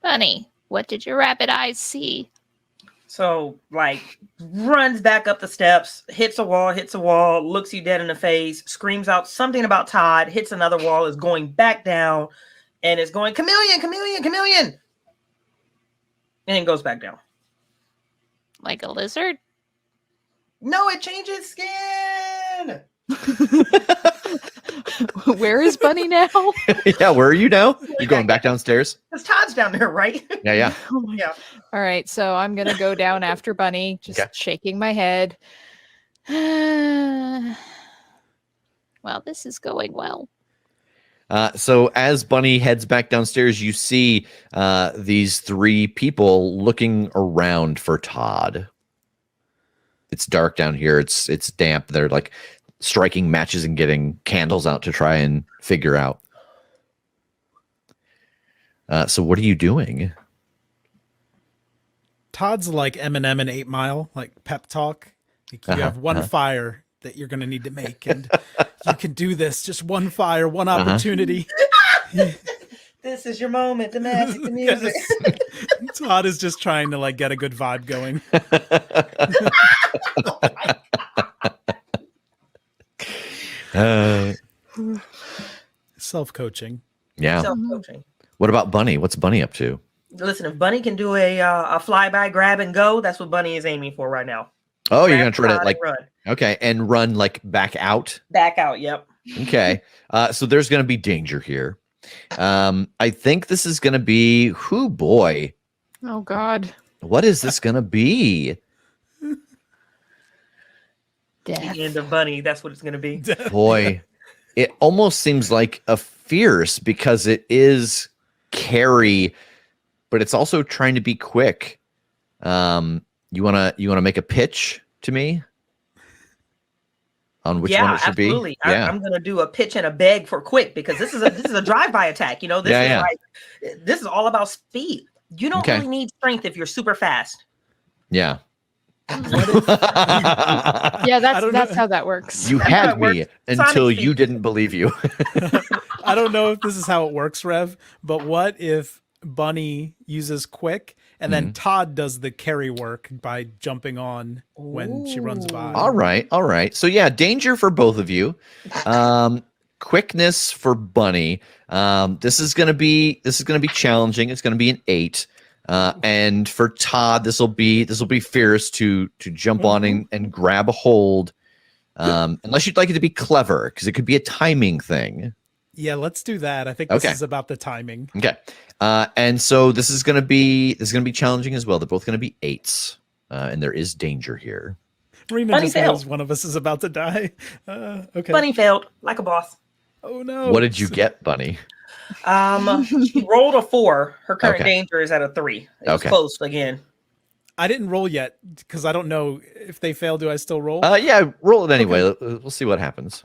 Bunny, what did your rabbit eyes see? So, like, runs back up the steps, hits a wall, looks you dead in the face, screams out something about Todd, hits another wall, is going back down, and is going, chameleon, chameleon, chameleon. And then goes back down. Like a lizard? No, it changes skin. Where is Bunny now? Yeah, where are you now? You're going back downstairs? Because Todd's down there, right? Yeah. Oh my- Yeah. All right, so I'm gonna go down after Bunny, just Okay. shaking my head. Well, this is going well. So as Bunny heads back downstairs, you see these 3 people looking around for Todd. It's dark down here. It's damp. They're like striking matches and getting candles out to try and figure out. So what are you doing? Todd's like Eminem in 8 Mile, like pep talk. Like you have one fire that you're going to need to make, and you can do this. Just one fire, one opportunity. This is your moment, the magic, the music. Yes. Todd is just trying to like get a good vibe going. Self-coaching. Yeah. Self-coaching. What about Bunny? What's Bunny up to? Listen, if Bunny can do a flyby, grab and go, that's what Bunny is aiming for right now. Oh, you're Grab, gonna try to Todd, like and run. okay, and run like back out. Back out. Yep. Okay. So there's gonna be danger here. I think this is gonna be boy. Oh God. What is this gonna be? Death. The end of Bunny. That's what it's going to be. Boy, it almost seems like a fierce, because it is carry, but it's also trying to be quick. You wanna make a pitch to me on which one it should absolutely. be? Yeah. I'm going to do a pitch and a beg for quick, because this is a drive-by attack. You know, this is like, this is all about speed. You don't really need strength if you're super fast. Yeah. Yeah, that's how that works. You That's how had it me works. until Sonic you speed. didn't believe you. I don't know if this is how it works, Rev, but what if Bunny uses quick and then Todd does the carry work by jumping on when she runs by? All right. So yeah, danger for both of you. Quickness for Bunny. This is gonna be challenging. It's gonna be an 8. And for Todd, this will be fierce to jump on and grab a hold. Unless you'd like it to be clever, because it could be a timing thing. Yeah, let's do that. I think this is about the timing. Okay. And so this is gonna be challenging as well. They're both gonna be 8s. And there is danger here. Rena Bunny just failed. knows one of us is about to die. Okay. Bunny failed like a boss. Oh no. What did you get, Bunny? She rolled a 4. Her current Okay. danger is at a 3. It's Okay. close again. I didn't roll yet because I don't know if they fail. Do I still roll? Yeah, roll it anyway. We'll see what happens.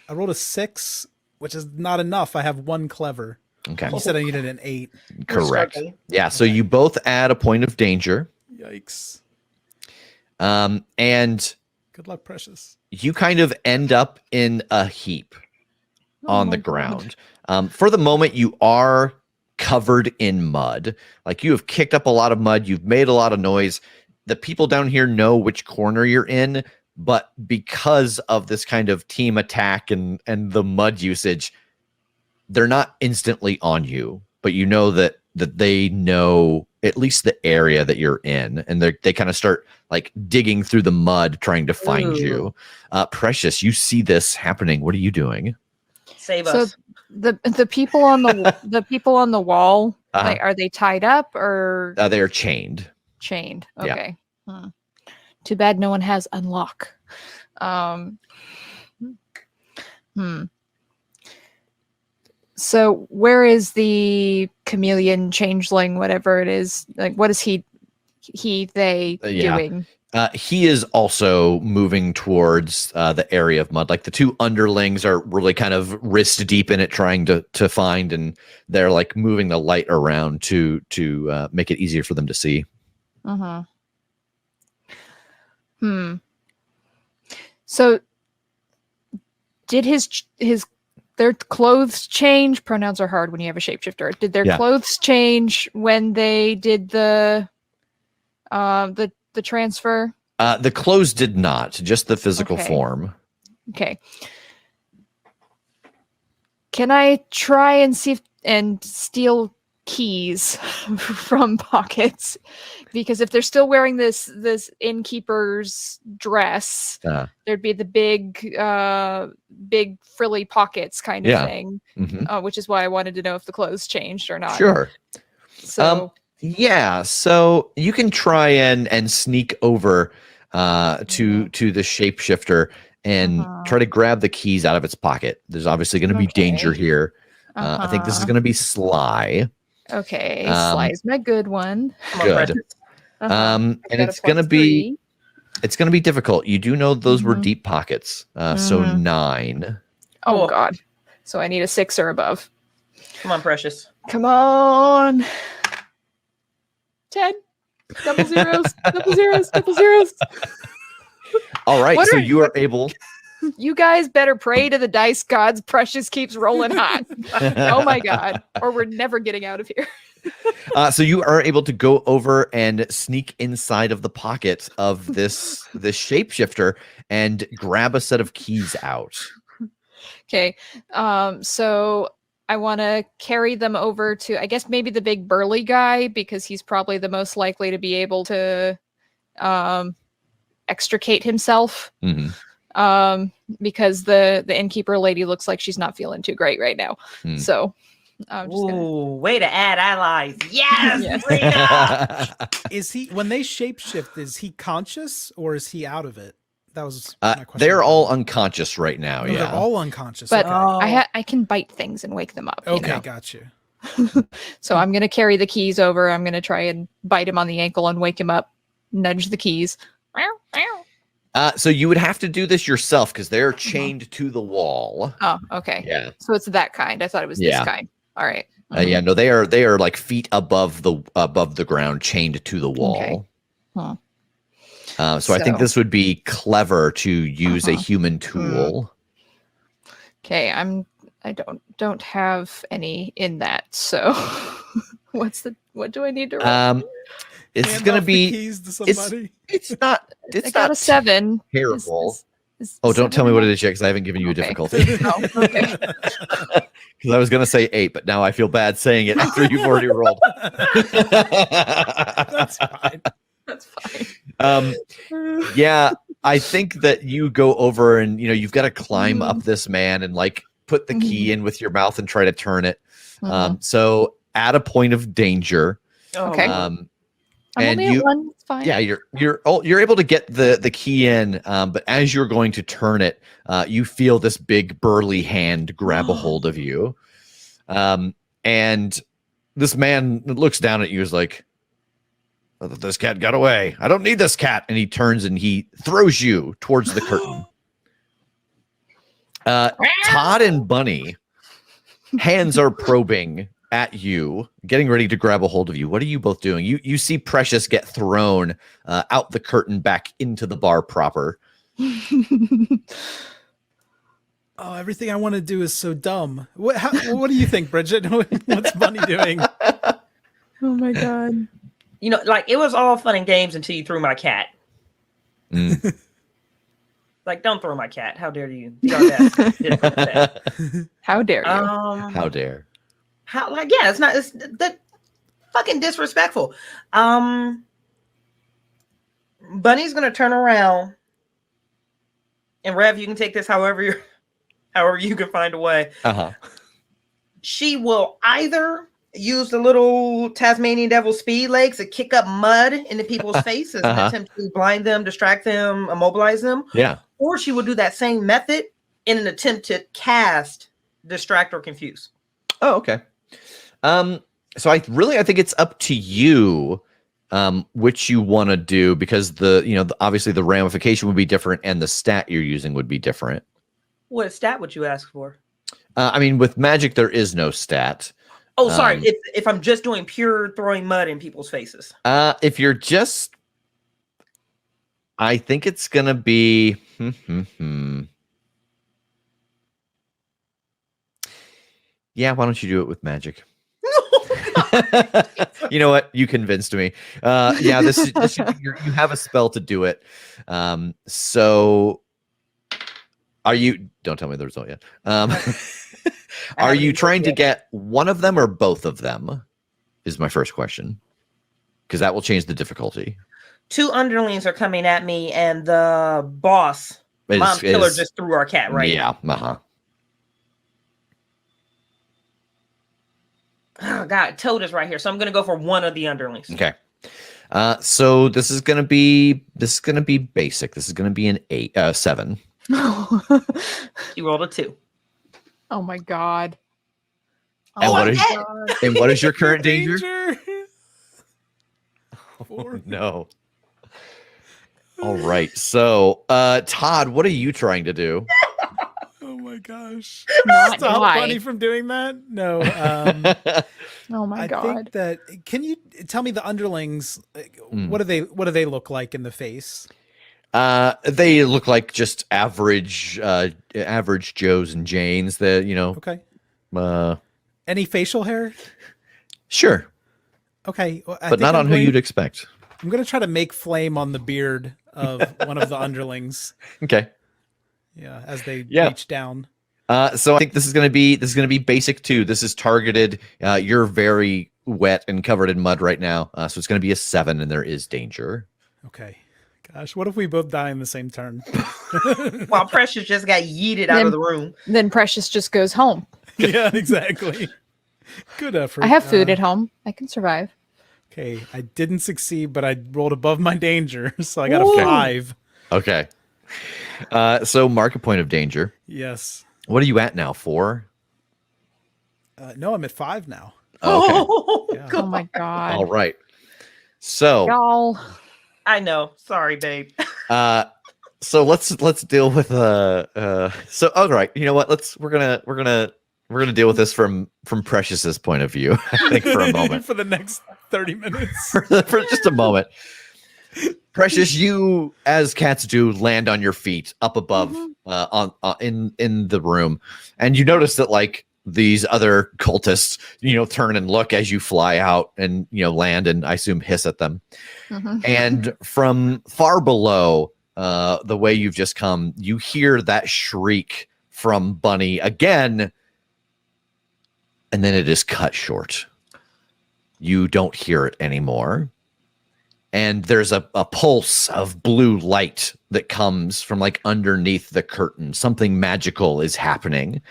I rolled a 6, which is not enough. I have 1 clever. Okay. You said I needed an 8. Correct. struggling. Yeah, so you both add a point of danger. Yikes. And Good luck, Precious. you kind of end up in a heap on the my God. ground. For the moment, you are covered in mud. Like, you have kicked up a lot of mud. You've made a lot of noise. The people down here know which corner you're in, but because of this kind of team attack and the mud usage, they're not instantly on you, but you know that they know at least the area that you're in, and they kind of start like digging through the mud trying to find you. Precious, you see this happening. What are you doing? Save So us. the people on the people on the wall, Uh-huh. like, are they tied up or They are chained. chained? Yeah. Okay. Too bad no one has unlock. So where is the chameleon changeling, whatever it is? Like, what is they Yeah. doing? He is also moving towards the area of mud. Like, the 2 underlings are really kind of wrist deep in it, trying to find, and they're like moving the light around to make it easier for them to see. So did their clothes change? Pronouns are hard when you have a shapeshifter. Did their clothes change when they did the transfer? The clothes did not, just the physical Okay. form. Okay. Can I try and see and steal keys from pockets? Because if they're still wearing this innkeeper's dress, there'd be the big frilly pockets kind of thing, which is why I wanted to know if the clothes changed or not. Sure. So yeah, so you can try and sneak over to the shapeshifter and try to grab the keys out of its pocket. There's obviously going to be danger here. I think this is going to be sly. Okay, Sly's my good one. Good. And it's going to be difficult. You do know those were deep pockets. So 9. Oh God. So I need a 6 or above. Come on, Precious. Come on. 10. Double zeros. Double zeros. Double zeros. All right. What So are- you are able. You guys better pray to the dice gods. Precious keeps rolling hot. Oh my God. Or we're never getting out of here. So you are able to go over and sneak inside of the pocket of this shapeshifter and grab a set of keys out. Okay. So I want to carry them over to, I guess, maybe the big burly guy, because he's probably the most likely to be able to extricate himself. Because the innkeeper lady looks like she's not feeling too great right now. So I'm just Ooh, way to add allies. Yes, Yes. Rena! Is he, when they shapeshift, is he conscious or is he out of it? That was my question. They're all unconscious right now. No, Yeah. they're all unconscious. But okay. I can bite things and wake them up. you Okay, know? got you. So I'm going to carry the keys over. I'm going to try and bite him on the ankle and wake him up, nudge the keys. So you would have to do this yourself because they're chained to the wall. Oh, okay. Yeah. So it's that kind. I thought it was this kind. All right. Yeah. No, they are like feet above the ground, chained to the wall. Okay. Huh. So I think So- this would be clever to use a human tool. Okay. I don't have any in that. So what do I need to write? It's Hand gonna off the be. keys to somebody. It's not. I It's got not a 7. terrible. Is Oh, don't tell me 7 what it is yet, because I haven't given you a Okay. difficulty. Oh, okay. because I was going to say 8, but now I feel bad saying it after you've already rolled. That's fine. That's fine. Yeah, I think that you go over and you've got to climb up this man and like put the key in with your mouth and try to turn it. So at a point of danger. Okay. Oh, I'm and only at 1. It's fine. Yeah, you're able to get the key in, but as you're going to turn it, you feel this big burly hand grab a hold of you, and this man looks down at you is like, "Oh, this cat got away. I don't need this cat," and he turns and he throws you towards the curtain. Todd and Bunny, hands are probing at you, getting ready to grab a hold of you. What are you both doing? You see Precious get thrown out the curtain back into the bar proper. Oh, everything I want to do is so dumb. What do you think, Bridget? What's Bunny doing? Oh my god. Like it was all fun and games until you threw my cat. Like, don't throw my cat. How dare you? How dare you? How dare? It's not. It's that fucking disrespectful. Bunny's gonna turn around, and Rev, you can take this however you can find a way. She will either use the little Tasmanian devil speed legs to kick up mud into people's faces and attempt to blind them, distract them, immobilize them. Yeah. Or she will do that same method in an attempt to cast, distract, or confuse. Oh, okay. So I think it's up to you which you want to do, because obviously the ramification would be different and the stat you're using would be different. What stat would you ask for? I mean, with magic there is no stat. Oh, sorry. If I'm just doing pure throwing mud in people's faces. If you're just, I think it's gonna be. Yeah, why don't you do it with magic? You know what? You convinced me. Yeah, you have a spell to do it. So are you? Don't tell me the result yet. Are you trying to get one of them or both of them? Is my first question, because that will change the difficulty. 2 underlings are coming at me, and the boss, Mom's killer, just threw our cat right. Yeah. Oh God, Toad is right here, so I'm gonna go for one of the underlings. Okay. So this is gonna be basic. This is gonna be an 7. You rolled a 2. Oh my god. And what is your current danger? Oh, no. All right. So, Todd, what are you trying to do? Oh my gosh. Not Stop die. Bunny from doing that? No. Oh my I god. think that, can you tell me the underlings, what do they look like in the face? They look like just average Joes and Janes. Okay. Any facial hair? Sure. Okay. Well, But not on who you'd expect. I'm going to try to make flame on the beard of one of the underlings. Okay. Yeah, as they reach down. So I think this is going to be basic too. This is targeted. You're very wet and covered in mud right now. So it's going to be a 7, and there is danger. Okay. Gosh, what if we both die in the same turn? While Precious just got yeeted out of the room. Then Precious just goes home. Yeah, exactly. Good effort. I have food at home. I can survive. Okay, I didn't succeed, but I rolled above my danger, so I got a 5. Okay. So mark a point of danger. Yes. What are you at now? 4? No, I'm at 5 now. Oh, Yeah. Oh my god. All right. So Y'all. I know. Sorry, babe. so let's deal with so all right, you know what, we're gonna deal with this from Precious's point of view. I think for a moment. For the next 30 minutes. for just a moment. Precious, you, as cats do, land on your feet up above in the room, and you notice that like these other cultists, turn and look as you fly out and land and I assume hiss at them. And from far below, the way you've just come, you hear that shriek from Bunny again, and then it is cut short. You don't hear it anymore. And there's a pulse of blue light that comes from like underneath the curtain. Something magical is happening.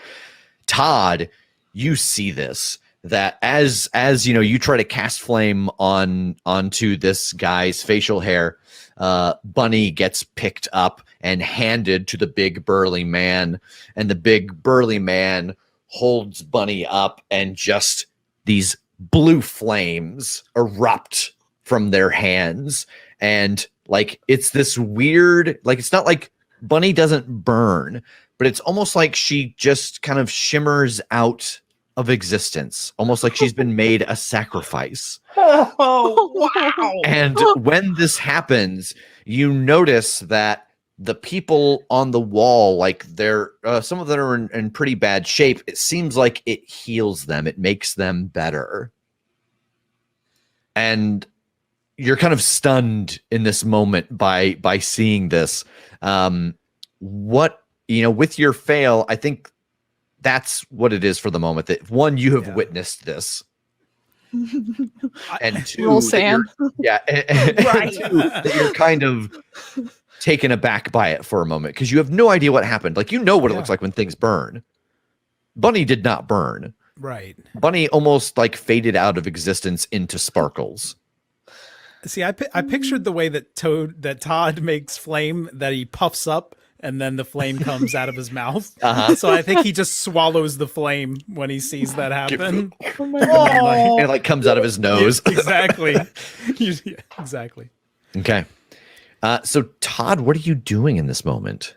Todd, you see this, that as you know, you try to cast flame onto this guy's facial hair, Bunny gets picked up and handed to the big burly man, and the big burly man holds Bunny up, and just these blue flames erupt from their hands. And like, it's this weird, like, it's not like Bunny doesn't burn, but it's almost like she just kind of shimmers out of existence, almost like she's been made a sacrifice. Oh, wow. And when this happens, you notice that the people on the wall, like they're some of them are in pretty bad shape. It seems like it heals them. It makes them better. And you're kind of stunned in this moment by seeing this. What, you know, with your fail, I think that's what it is for the moment. That one, you have witnessed this. And two, Roll Sam. and Right. two, that you're kind of taken aback by it for a moment because you have no idea what happened. Like, you know what it looks like when things burn. Bunny did not burn. Right. Bunny almost like faded out of existence into sparkles. See, I pictured the way that Todd makes flame, that he puffs up and then the flame comes out of his mouth. So I think he just swallows the flame when he sees that happen. Oh my And it like comes out of his nose. Exactly. Yeah, exactly. Okay. So Todd, what are you doing in this moment?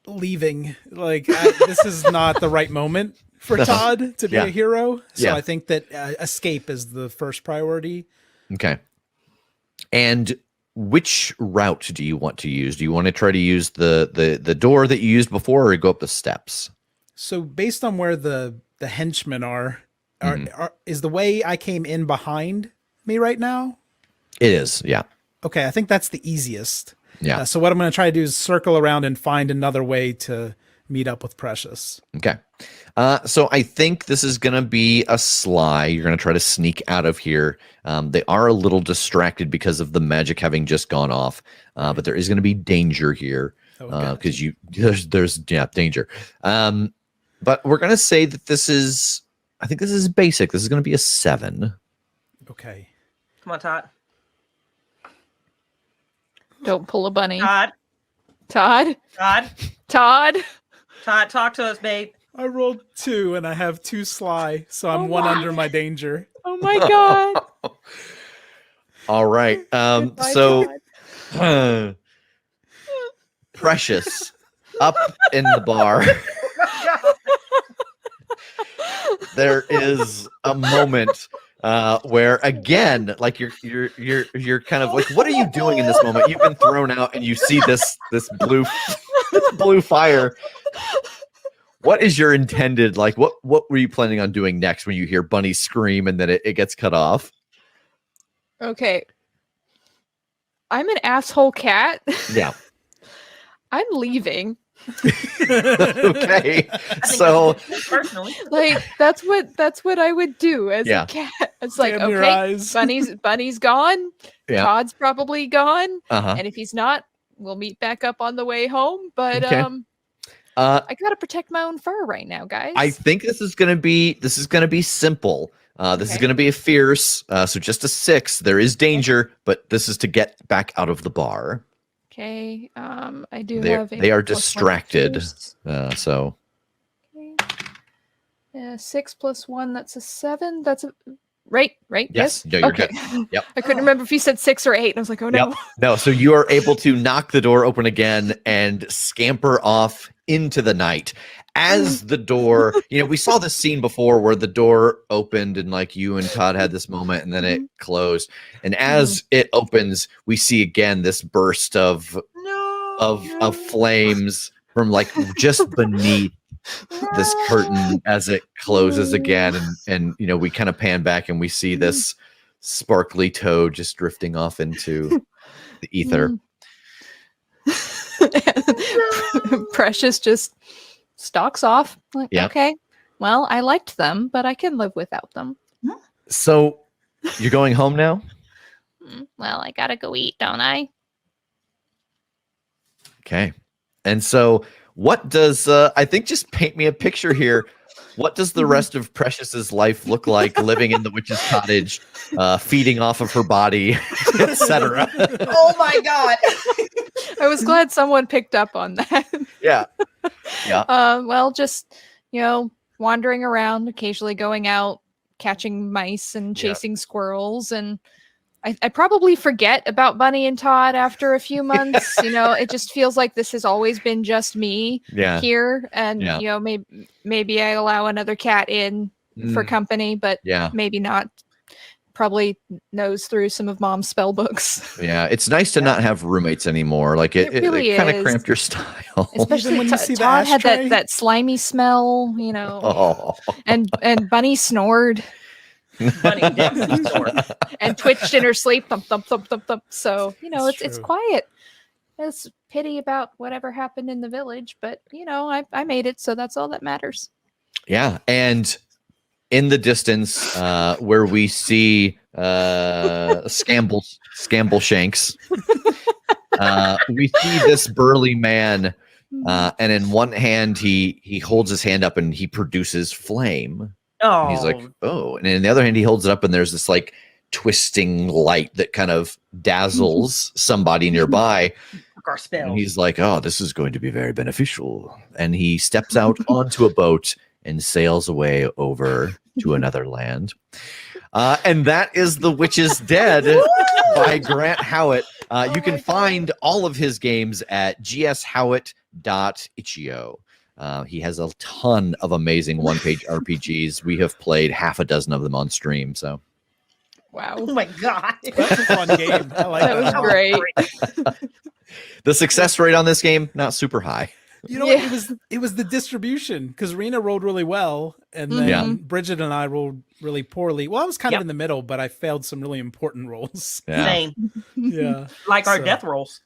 Leaving. Like, this is not the right moment for Todd to be a hero. So I think that escape is the first priority. Okay. And which route do you want to use? Do you want to try to use the door that you used before, or go up the steps? So based on where the henchmen are, is the way I came in behind me right now? It is, yeah. Okay, I think that's the easiest. Yeah. So what I'm going to try to do is circle around and find another way to meet up with Precious. Okay. So I think this is going to be a sly. You're going to try to sneak out of here. They are a little distracted because of the magic having just gone off, but there is going to be danger here because there's danger. But we're going to say that I think this is basic. This is going to be a 7. Okay. Come on, Todd. Don't pull a bunny. Todd. Todd. Todd. Todd. Todd, talk to us, babe. I rolled 2 and I have 2 sly, so I'm one under my danger. Oh my god. All right. Goodbye, So Todd. Precious up in the bar. There is a moment where again, like you're kind of like, what are you doing in this moment? You've been thrown out and you see this blue fire. What is your intended, like, what were you planning on doing next when you hear Bunny scream and then it gets cut off? Okay. I'm an asshole cat. Yeah. I'm leaving. Okay. So personally, Like that's what I would do as a cat. It's like, Damn your okay, eyes. Bunny's gone. Yeah. Todd's probably gone. Uh-huh. And if he's not, we'll meet back up on the way home. But Okay. I gotta protect my own fur right now, guys. I think this is gonna be simple. This is Okay. gonna be a fierce, so just a 6. There is danger, but this is to get back out of the bar. Okay. I do They have are +1 distracted. fierce. So Okay. 6 + 1, that's a 7. That's a right? yes, yeah, you're okay. good. Yep. I couldn't remember if you said 6 or 8, and I was like, oh no. Yep. No, so you are able to knock the door open again and scamper off into the night. As the door, we saw this scene before where the door opened and like you and Todd had this moment and then it closed. And as it opens, we see again this burst of flames from like just beneath this curtain as it closes again. And we kind of pan back and we see this sparkly toad just drifting off into the ether. Precious just stalks off. Like, Yeah. okay. Well, I liked them, but I can live without them. So you're going home now? Well, I gotta go eat, don't I? Okay. And so what does I think just paint me a picture here. What does the rest of Precious's life look like living in the witch's cottage, feeding off of her body, etc.? Oh my God. I was glad someone picked up on that. Yeah. Yeah. Well, just, wandering around, occasionally going out, catching mice and Yeah. chasing squirrels. And I probably forget about Bunny and Todd after a few months. It just feels like this has always been just me Yeah. here. And, Yeah. maybe I allow another cat in for company, but Yeah. maybe not. Probably knows through some of Mom's spell books. Yeah. It's nice to not have roommates anymore. Like it really kind of is. cramped your style. Especially when you see the Todd had ashtray? that slimy smell, Oh. and Bunny snored Bunny definitely snored. and twitched in her sleep, thump thump thump thump thump. So That's it's true. quiet. It's pity about whatever happened in the village, but I made it, so that's all that matters. Yeah. And in the distance, where we see Scamble Shanks, we see this burly man, and in one hand he holds his hand up and he produces flame. Oh, And he's like, oh, and in the other hand he holds it up and there's this like twisting light that kind of dazzles somebody nearby. our spell. And he's like, oh, this is going to be very beneficial. And he steps out onto a boat and sails away over to another land. And that is The Witch is Dead by Grant Howitt. You can find all of his games at gshowitt.itch.io. He has a ton of amazing one-page RPGs. We have played half a dozen of them on stream. So, Wow, Oh my God. That's a fun game. I like that was that. great. the success rate on this game not super high. You know what? Yeah. It was the distribution because Rena rolled really well, and then Yeah. Bridget and I rolled really poorly. Well, I was kind of Yep. in the middle, but I failed some really important rolls. Yeah. Same. Yeah. Like our So- death rolls.